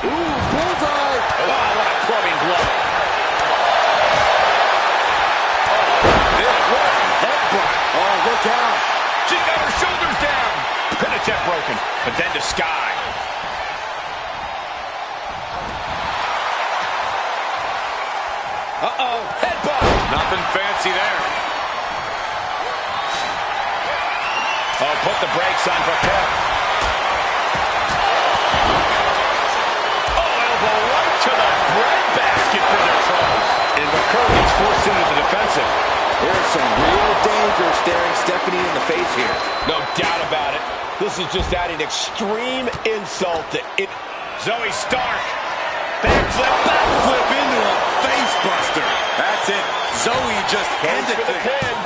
Ooh, bullseye. Oh, what a clubbing blow. This was a headbutt. Oh, look out. She got her shoulders down. Pin attempt broken, but then to Sky. Uh-oh, headbutt. Nothing fancy there. Oh, put the brakes on for Pep. Oh, elbow right to the breadbasket for their troubles. And McCurry gets forced into the defensive. There's some real danger staring Stephanie in the face here. No doubt about it. This is just adding extreme insult to it. Zoe Stark. Backflip into a face buster. That's it. Zoe just handed for the things. pin.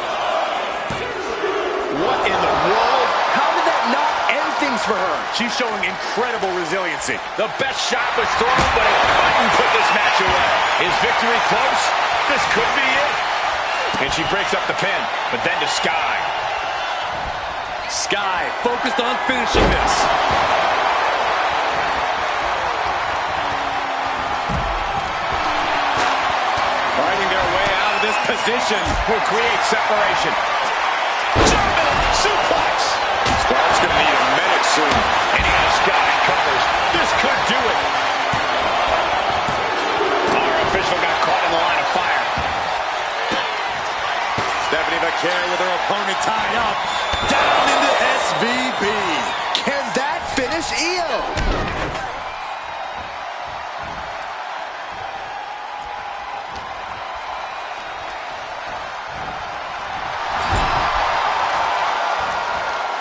What in the world? How did that not end things for her? She's showing incredible resiliency. The best shot was thrown, but it couldn't put this match away. Is victory close? This could be it. And she breaks up the pin, but then to Sky. Sky focused on finishing this. Fighting their way out of this position. Will create separation. German suplex. Stark's going to need a medic soon. And he has Sky covers. This could do it. Our official got caught in the line of fire. Stephanie McCare with her opponent tied up. Down into SVB. Can that finish Io?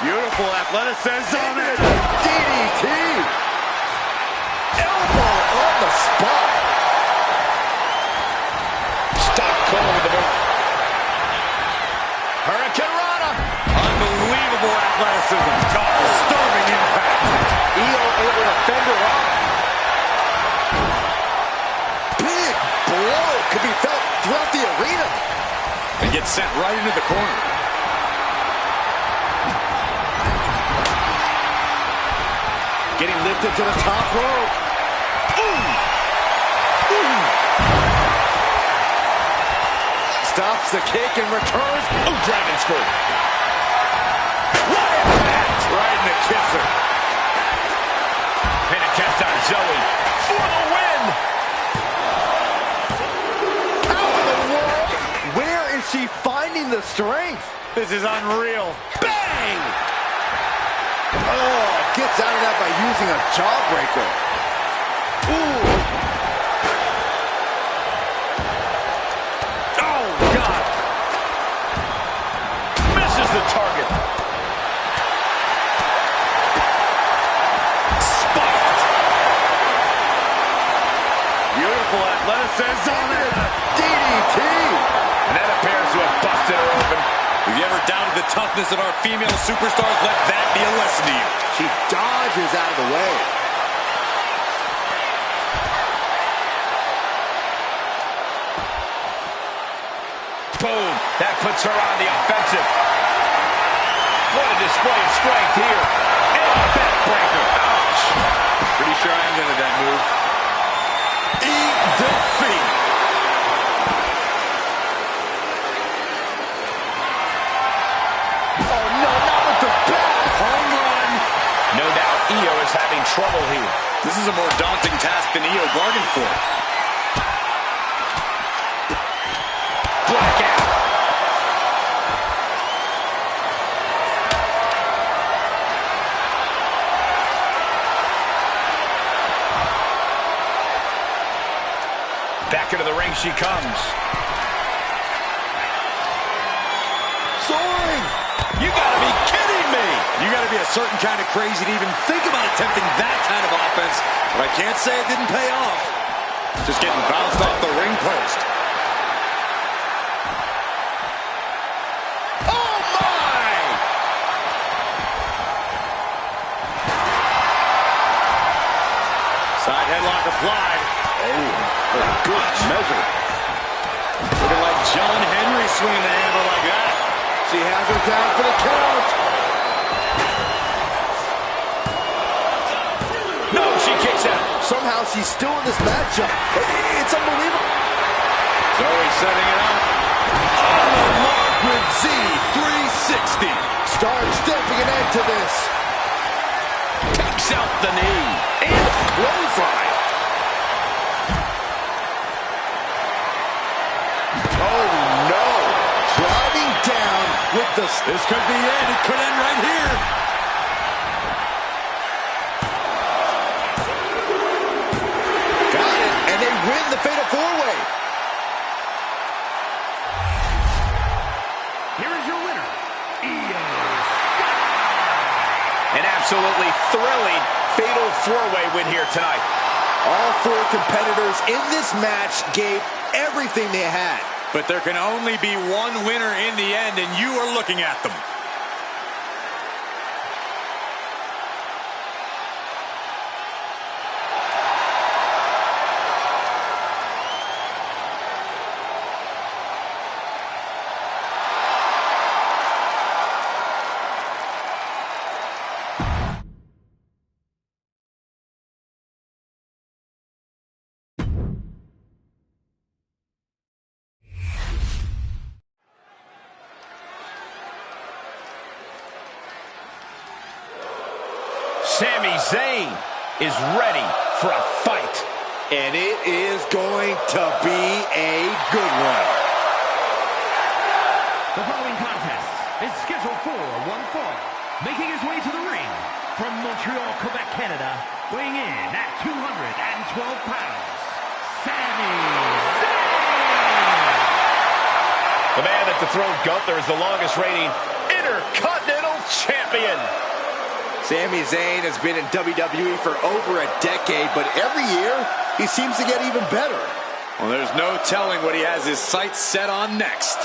Beautiful athleticism. DDT. Elbow on the spot. Stop Cole with the move. Hurricane Rana. Unbelievable athleticism. Disturbing impact. Io able to fend her off. Big blow could be felt throughout the arena. And gets sent right into the corner. Getting lifted to the top rope. Ooh. Ooh. Stops the kick and returns. Ooh, dragon screw. What impact! Right in the kisser. Pin attempt on Zoe for the win. How in the world? Where is she finding the strength? This is unreal. Bang! Oh, gets out of that by using a jawbreaker. Ooh. Oh, God. Misses the target. Spiked. Beautiful athleticism. DDT. And that appears to have busted her open. If you ever doubted the toughness of our female superstars, let that be a lesson to you. She dodges out of the way. Boom. That puts her on the offensive. What a display of strength here. And a backbreaker. Ouch. Pretty sure I invented that move. Defeat. Oh, no, not with the back. Home run. No doubt Io is having trouble here. This is a more daunting task than Io bargained for. Blackout. Back into the ring she comes. Soaring. You gotta be kidding me. You gotta be a certain kind of crazy to even think about attempting that kind of offense. But I can't say it didn't pay off. Just getting bounced off the ring post. Oh my! Side headlock applied. Oh, good measure. Looking like John Henry swinging the hammer like that. She has her down for the count. No, she kicks out. Somehow she's still in this matchup. It's unbelievable. Zoe setting it up. On the mark with Z360. Start stepping an end to this. Takes out the knee. And clothesline. Oh no. Driving down with the... This could be it. It could end right here. Got it. And they win the Fatal 4-Way. Here is your winner, Io. An absolutely thrilling Fatal 4-Way win here tonight. All four competitors in this match gave everything they had. But there can only be one winner in the end, and you are looking at them. Sami Zayn is ready for a fight. And it is going to be a good one. The following contest is scheduled for one fall. Making his way to the ring from Montreal, Quebec, Canada, weighing in at 212 pounds, Sami Zayn! The man that dethroned Gunther is the longest reigning Intercontinental Champion. Sami Zayn has been in WWE for over a decade, but every year he seems to get even better. Well, there's no telling what he has his sights set on next.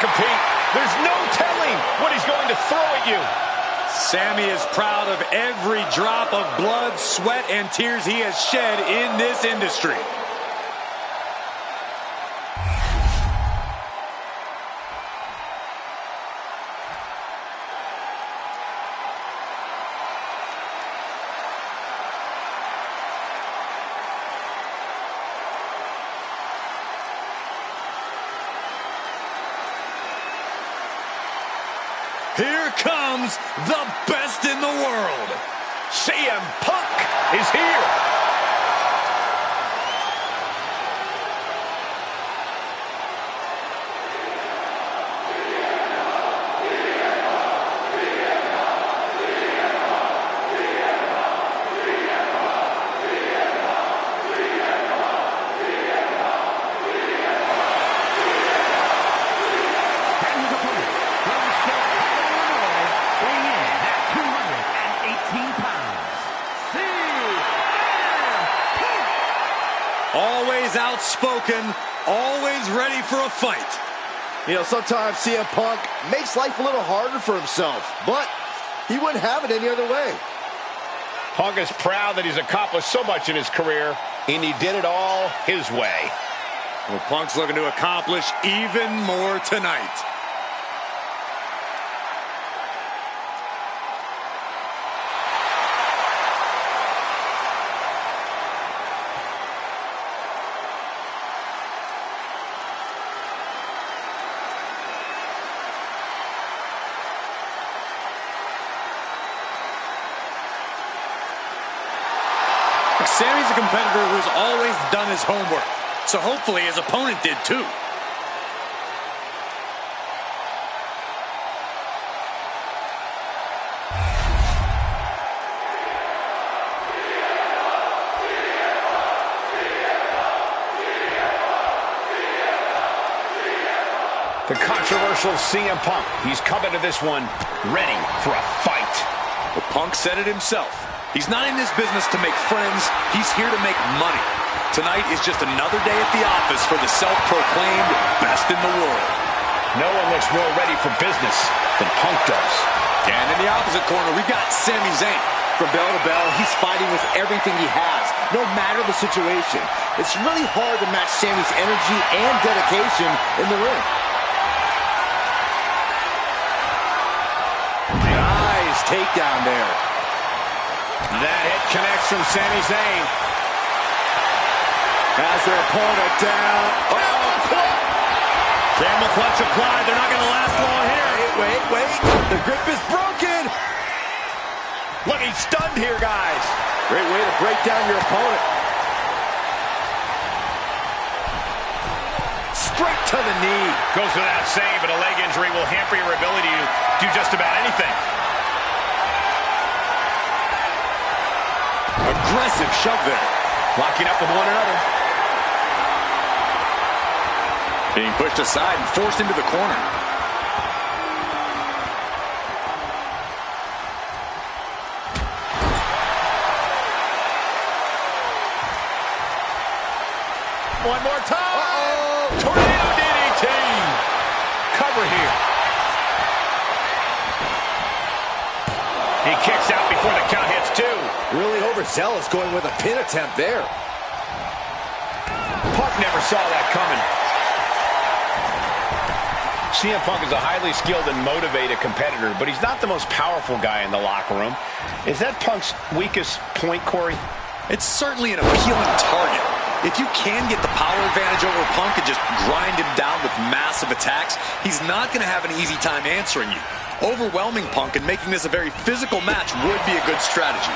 Compete. There's no telling what he's going to throw at you. Sami is proud of every drop of blood, sweat, and tears he has shed in this industry. Here comes the best in the world. CM Punk is here. outspoken, always ready for a fight. You know, sometimes CM Punk makes life a little harder for himself, but he wouldn't have it any other way. Punk is proud that he's accomplished so much in his career, and he did it all his way. Well, Punk's looking to accomplish even more tonight. Sammy's a competitor who's always done his homework, so hopefully his opponent did too. The controversial CM Punk. He's coming to this one ready for a fight. Well, Punk said it himself. He's not in this business to make friends. He's here to make money. Tonight is just another day at the office for the self-proclaimed best in the world. No one looks more ready for business than Punk does. And in the opposite corner, we've got Sami Zayn. From bell to bell, he's fighting with everything he has, no matter the situation. It's really hard to match Sami's energy and dedication in the ring. Nice takedown there. That hit connects from Sami Zayn. Has their opponent down. Camel clutch applied. They're not going to last long here. Wait. The grip is broken. Look, he's stunned here, guys. Great way to break down your opponent. Straight to the knee. Goes without saying, but a leg injury will hamper your ability to do just about anything. Aggressive shove there. Locking up with one another. Being pushed aside and forced into the corner. One more time. Tornado DDT. Cover here. He kicks out before the count hits two. Really overzealous going with a pin attempt there. Punk never saw that coming. CM Punk is a highly skilled and motivated competitor, but he's not the most powerful guy in the locker room. Is that Punk's weakest point, Corey? It's certainly an appealing target. If you can get the power advantage over Punk and just grind him down with massive attacks, he's not going to have an easy time answering you. Overwhelming Punk and making this a very physical match would be a good strategy.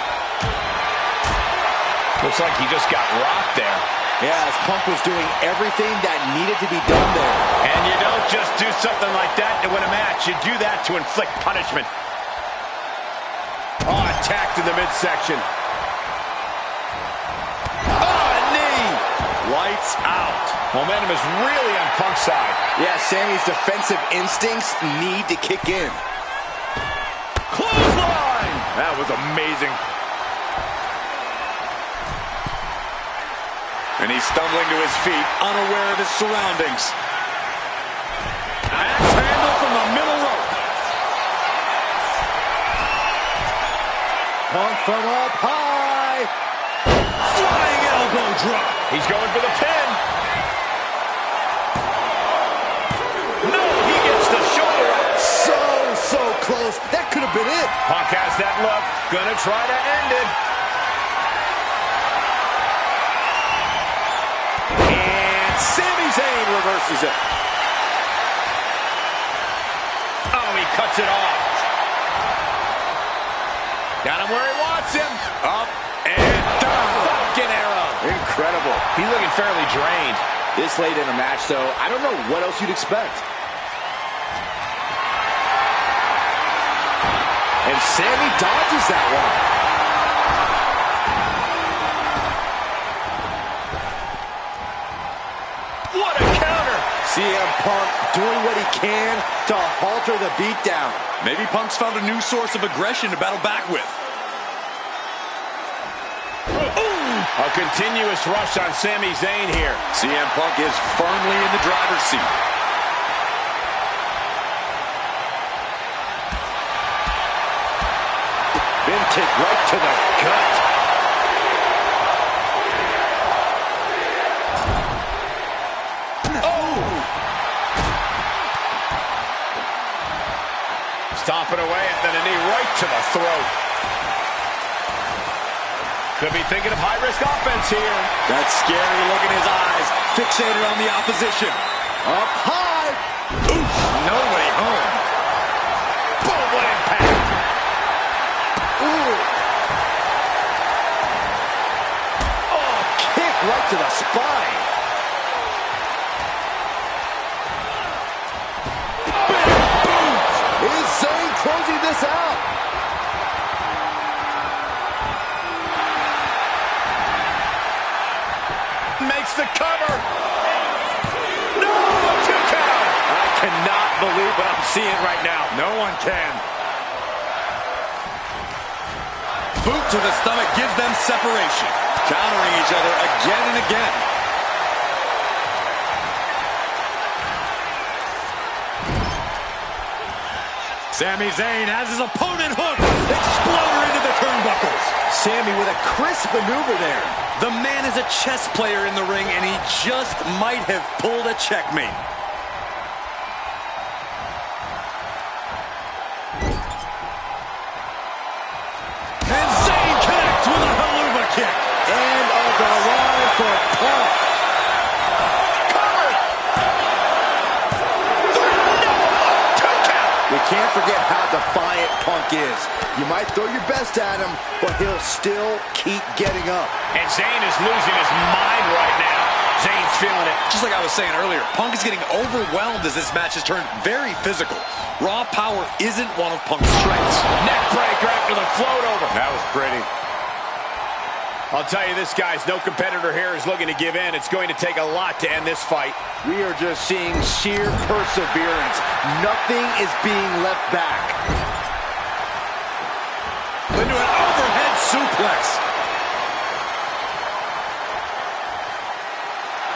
Looks like he just got rocked there. Yeah, as Punk was doing everything that needed to be done there. And you don't just do something like that to win a match. You do that to inflict punishment. Oh, attacked in the midsection. Oh, a knee. Lights out. Momentum is really on Punk's side. Yeah, Sami's defensive instincts need to kick in. Clothesline. That was amazing. And he's stumbling to his feet, unaware of his surroundings. Axe handle from the middle rope. Punk from up high. Flying elbow drop. He's going for the pin. No, he gets the shoulder up. So close. That could have been it. Punk has that look. Gonna try to end it. Sami Zayn reverses it. Oh, he cuts it off. Got him where he wants him. Up and down. Falcon arrow. Incredible. He's looking fairly drained. This late in a match, though, I don't know what else you'd expect. And Sami dodges that one. What a counter! CM Punk doing what he can to halter the beatdown. Maybe Punk's found a new source of aggression to battle back with. Ooh, A continuous rush on Sami Zayn here. CM Punk is firmly in the driver's seat. Bin kick right to the gut. Stomping away and then a knee right to the throat. Could be thinking of high-risk offense here. That scary look in his eyes, fixated on the opposition. Up high. Oof, nobody home. Boom, what impact. Ooh. Oh, kick right to the spine. Is Zayn closing this out? Makes the cover. No, 2 count. I cannot believe what I'm seeing right now. No one can. Boot to the stomach gives them separation. Countering each other again and again. Sami Zayn has his opponent hooked. Exploder into the turnbuckles. Sami with a crisp maneuver there. The man is a chess player in the ring, and he just might have pulled a checkmate. And Zayn connects with a haluva kick. And a barrage for Punk. We can't forget how defiant Punk is. You might throw your best at him, but he'll still keep getting up. And Zayn is losing his mind right now. Zayn's feeling it. Just like I was saying earlier, Punk is getting overwhelmed as this match has turned very physical. Raw power isn't one of Punk's strengths. Neck breaker after the float over. That was pretty. I'll tell you this, guys, no competitor here is looking to give in. It's going to take a lot to end this fight. We are just seeing sheer perseverance. Nothing is being left back. Into an overhead suplex.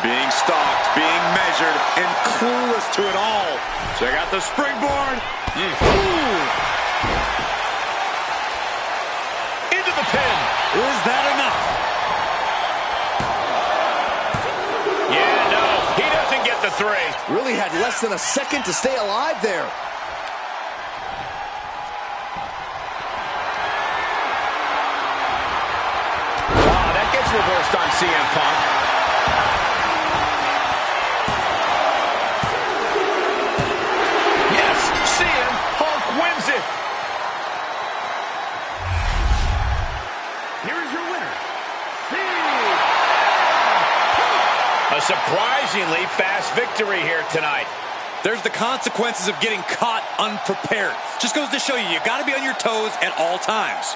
Being stalked, being measured, and clueless to it all. Check out the springboard. Into the pin. Is that enough? Yeah, no, he doesn't get the 3. Really had less than a second to stay alive there. Wow, that gets reversed on CM Punk. Yes, CM Punk wins it. Here is your winner, A surprisingly fast victory here tonight. There's the consequences of getting caught unprepared. Just goes to show you, you got to be on your toes at all times.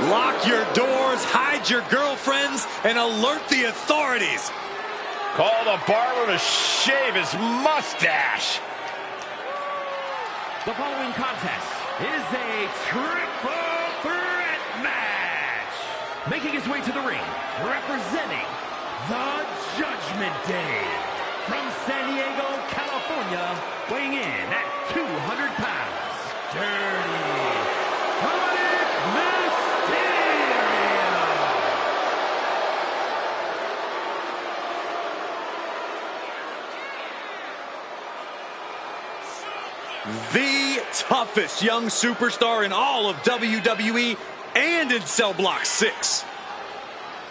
Lock your doors, hide your girlfriends, and alert the authorities. Call the barber to shave his mustache. The following contest is a triple threat match. Making his way to the ring, representing the Judgment Day. From San Diego, California, weighing in at 200 pounds, Dirty The toughest young superstar in all of WWE and in cell block 6.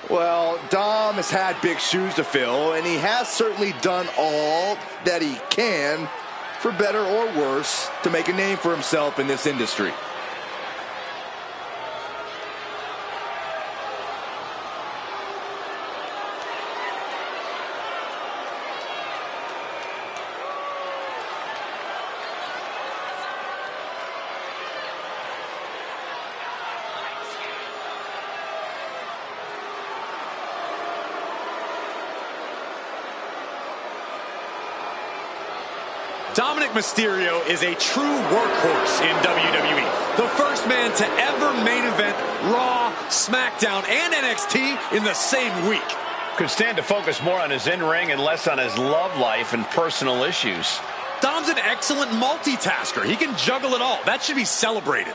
Well, Dom has had big shoes to fill, and he has certainly done all that he can, for better or worse, to make a name for himself in this industry. Dominic Mysterio is a true workhorse in WWE. The first man to ever main event Raw, SmackDown, and NXT in the same week. Could stand to focus more on his in-ring and less on his love life and personal issues. Dom's an excellent multitasker. He can juggle it all. That should be celebrated.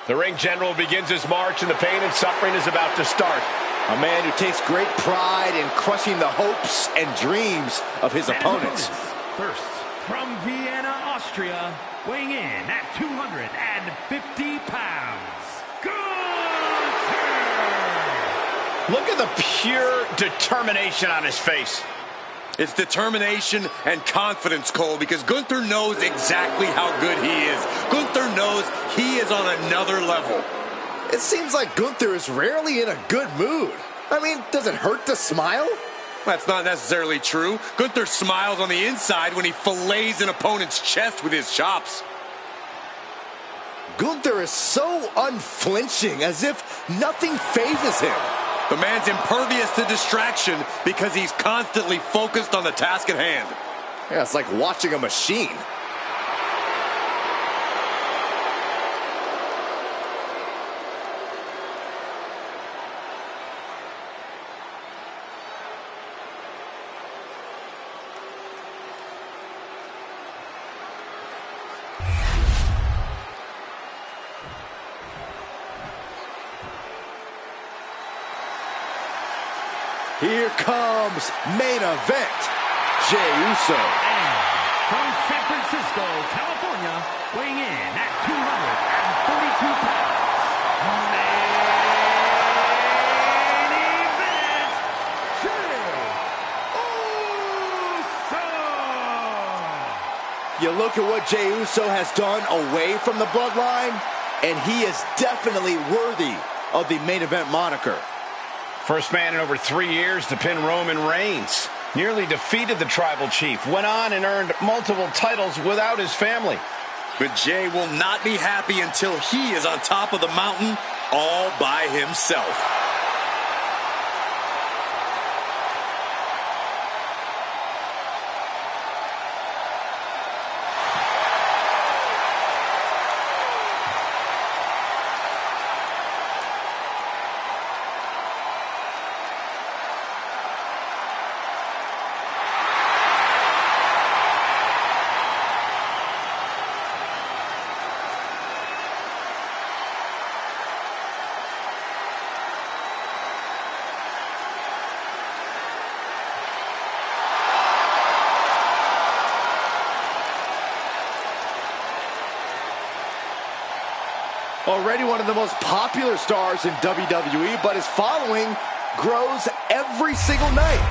The ring general begins his march, and the pain and suffering is about to start. A man who takes great pride in crushing the hopes and dreams of his opponents. First, from Vienna, Austria, weighing in at 250 pounds, Gunther! Look at the pure determination on his face. It's determination and confidence, Cole, because Gunther knows exactly how good he is. Gunther knows he is on another level. It seems like Gunther is rarely in a good mood. I mean, does it hurt to smile? That's not necessarily true. Gunther smiles on the inside when he fillets an opponent's chest with his chops. Gunther is so unflinching, as if nothing phases him. The man's impervious to distraction because he's constantly focused on the task at hand. Yeah, it's like watching a machine. Here comes main event, Jey Uso. And from San Francisco, California, weighing in at 242 pounds, main event, Jey Uso. You look at what Jey Uso has done away from the bloodline, and he is definitely worthy of the main event moniker. First man in over 3 years to pin Roman Reigns. Nearly defeated the Tribal Chief. Went on and earned multiple titles without his family. But Jey will not be happy until he is on top of the mountain all by himself. Already one of the most popular stars in WWE, but his following grows every single night.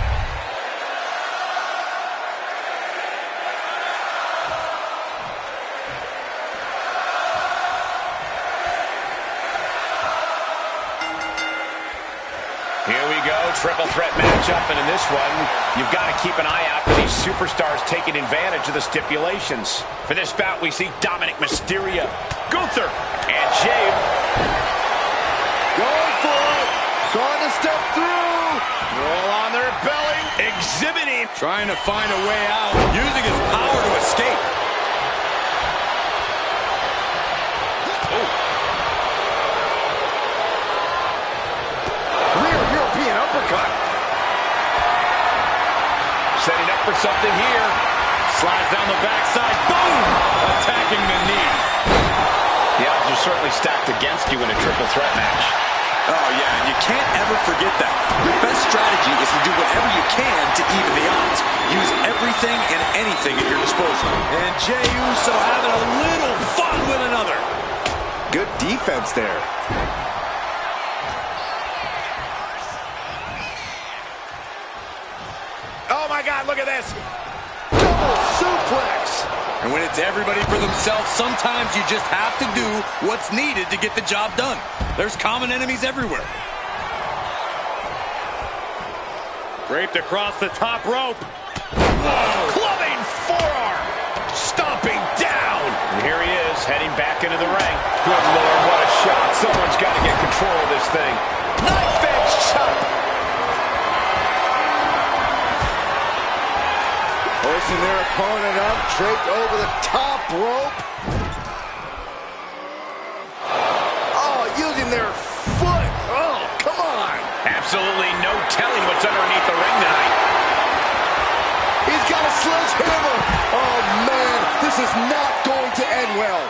Here we go, triple threat matchup, and in this one, you've got to keep an eye out for these superstars taking advantage of the stipulations. For this bout, we see Dominic Mysterio, Gunther, and Jey. Going for it, trying to step through. Roll on their belly, exhibiting. Trying to find a way out, using his power to escape. Setting up for something here. Slides down the backside. Boom! Attacking the knee. The odds are certainly stacked against you in a triple threat match. Oh, yeah, and you can't ever forget that. Your best strategy is to do whatever you can to even the odds. Use everything and anything at your disposal. And Jey Uso having a little fun with another. Good defense there. Oh, my God, look at this. Double suplex. And when it's everybody for themselves, sometimes you just have to do what's needed to get the job done. There's common enemies everywhere. Draped across the top rope. Whoa. Clubbing forearm. Stomping down. And here he is, heading back into the ring. Good Lord, what a shot. Someone's got to get control of this thing. Knife edge chop. Forcing their opponent up, draped over the top rope. Oh, using their foot. Oh, come on. Absolutely no telling what's underneath the ring tonight. He's got a sledgehammer. Oh, man, this is not going to end well.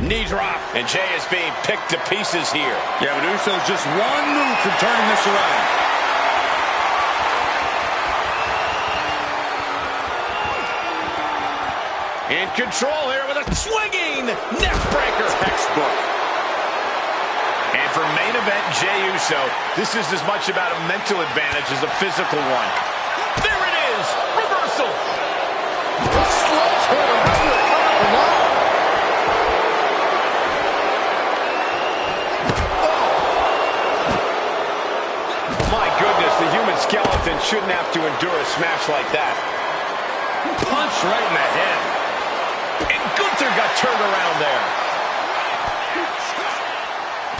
Knee drop. And Jey is being picked to pieces here. Yeah, but Uso's just one move from turning this around. In control here with a swinging neck breaker. Textbook. And for main event Jey Uso, this is as much about a mental advantage as a physical one. There it is! Reversal! Sledgehammer. How do you recover now? My goodness, the human skeleton shouldn't have to endure a smash like that. Punch right in the head. And Gunther got turned around there.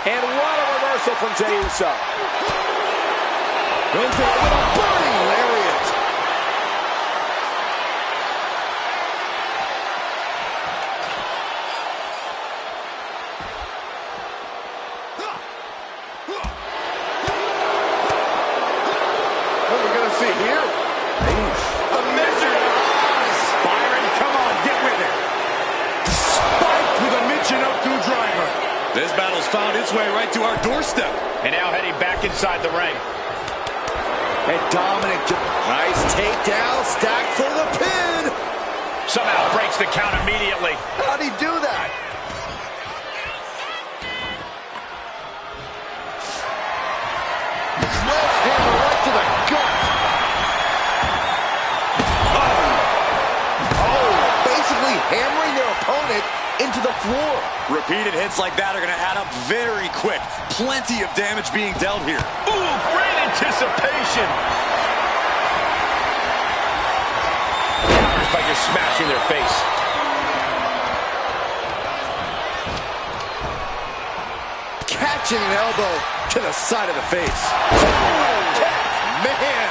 And what a reversal from Jey Uso. Gunther with a burning lariat. What are we going to see here? The Misery of Oz. Byron, come on, get with it. Spiked with a Michinoku driver. This battle's found its way right to our doorstep. And now heading back inside the ring. And Dominic, nice takedown, stacked for the pin. Somehow breaks the count immediately. How'd he do that? Sledgehammer right to the gut. Oh, basically hammering their opponent into the floor. Repeated hits like that are going to add up very quick. Plenty of damage being dealt here. Ooh, great anticipation. Counters by just smashing their face. Catching an elbow to the side of the face. Man.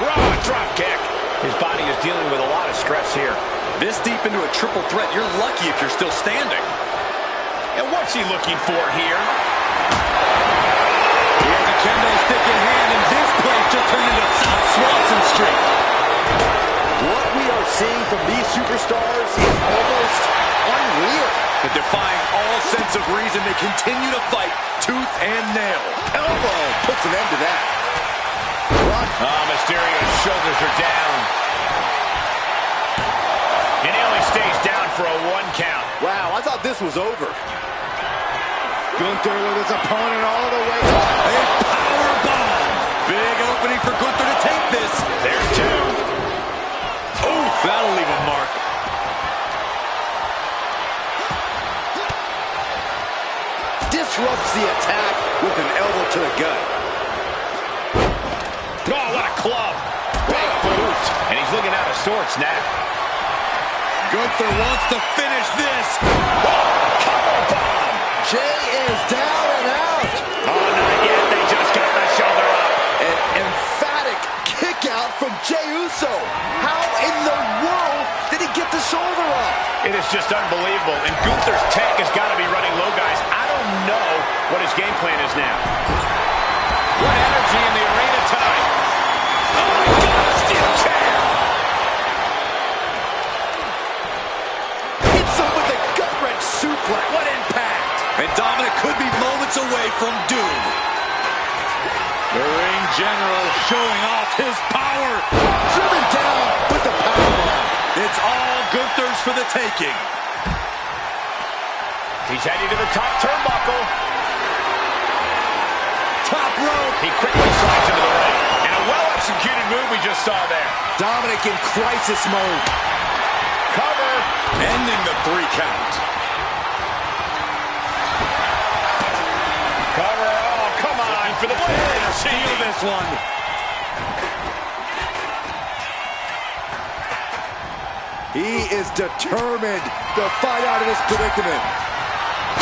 Raw drop kick. His body is dealing with a lot of stress here. This deep into a triple threat, you're lucky if you're still standing. And what's he looking for here? He has a kendo stick in hand, and this place just turned into South Swanson Street. What we are seeing from these superstars is almost unreal. But defying all sense of reason, they continue to fight tooth and nail. Elbow puts an end to that. Mysterio's shoulders are down. And he only stays down for a 1 count. Wow, I thought this was over. Gunther with his opponent all the way up. A power bomb. Big opening for Gunther to take this. There's 2. Ooh, that'll leave a mark. Disrupts the attack with an elbow to the gut. Oh, what a club. Big boot. And he's looking out of sorts now. Gunther wants to finish this. Cover bomb. Jey is down and out. Oh, not yet. They just got the shoulder up. An emphatic kick out from Jey Uso. How in the world did he get the shoulder up? It is just unbelievable. And Gunther's tank has got to be running low, guys. I don't know what his game plan is now. What energy in the arena tonight. Oh, my God, a steel chair. Hits him with a gut-wrench suplex. What impact. And Dominic could be moments away from doom. The ring general showing off his power. Driven down with the powerbomb. It's all Gunther's for the taking. He's heading to the top turnbuckle. Top rope. He quickly slides into the ring. And a well-executed move we just saw there. Dominic in crisis mode. Cover. Ending the 3 count. Cover. Oh, come on for the win. Steal this one. He is determined to fight out of this predicament.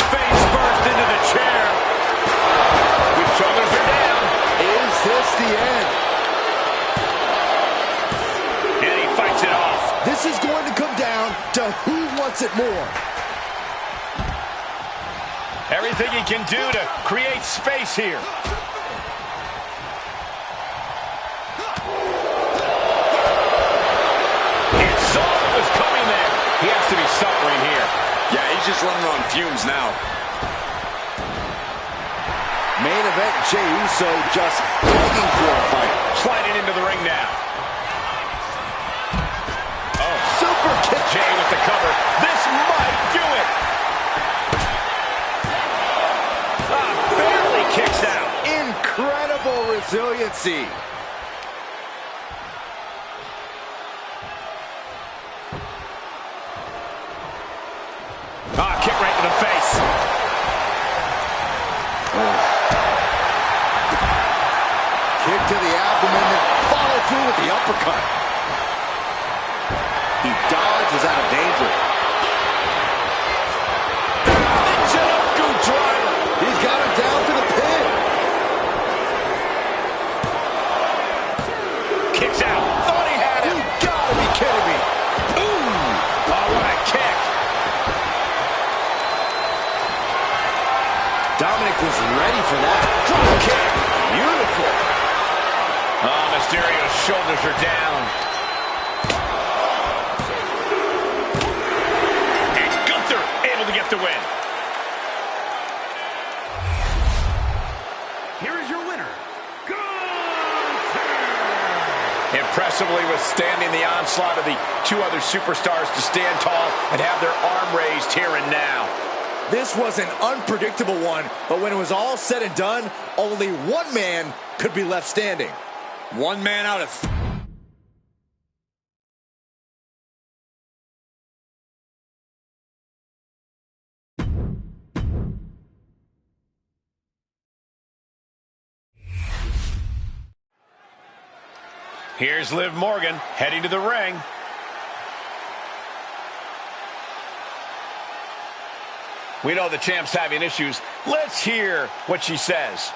Face first into the chair. His shoulders are down. Is this the end? And he fights it off. This is going to come down to who wants it more. Everything he can do to create space here. It saw what was coming there. He has to be suffering here. Yeah, he's just running on fumes now. Main event, Jey Uso just begging for a fight. Sliding into the ring now. Oh, Super kick. Jey with the cover. This might do it. Barely kicks out. Incredible resiliency. Kick right to the face. Kick to the abdomen, then follow through with the uppercut. He dodges out of danger. Jericho driver. He's got him down to the pin. Kicks out. Thought he had him. You gotta be kidding me. Ooh. Oh, what a kick. Dominic was ready for that. Drop kick. Beautiful. Oh, Mysterio's shoulders are down. And Gunther able to get the win. Here is your winner, Gunther! Impressively withstanding the onslaught of the 2 other superstars to stand tall and have their arm raised here and now. This was an unpredictable one, but when it was all said and done, only one man could be left standing. 1 man out of... Here's Liv Morgan heading to the ring. We know the champ's having issues. Let's hear what she says.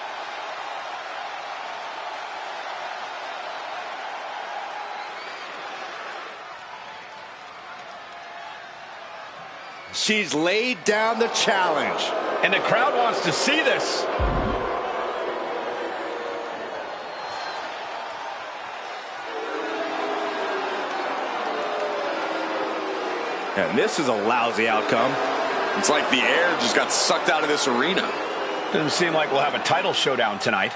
She's laid down the challenge. And the crowd wants to see this. And this is a lousy outcome. It's like the air just got sucked out of this arena. Doesn't seem like we'll have a title showdown tonight.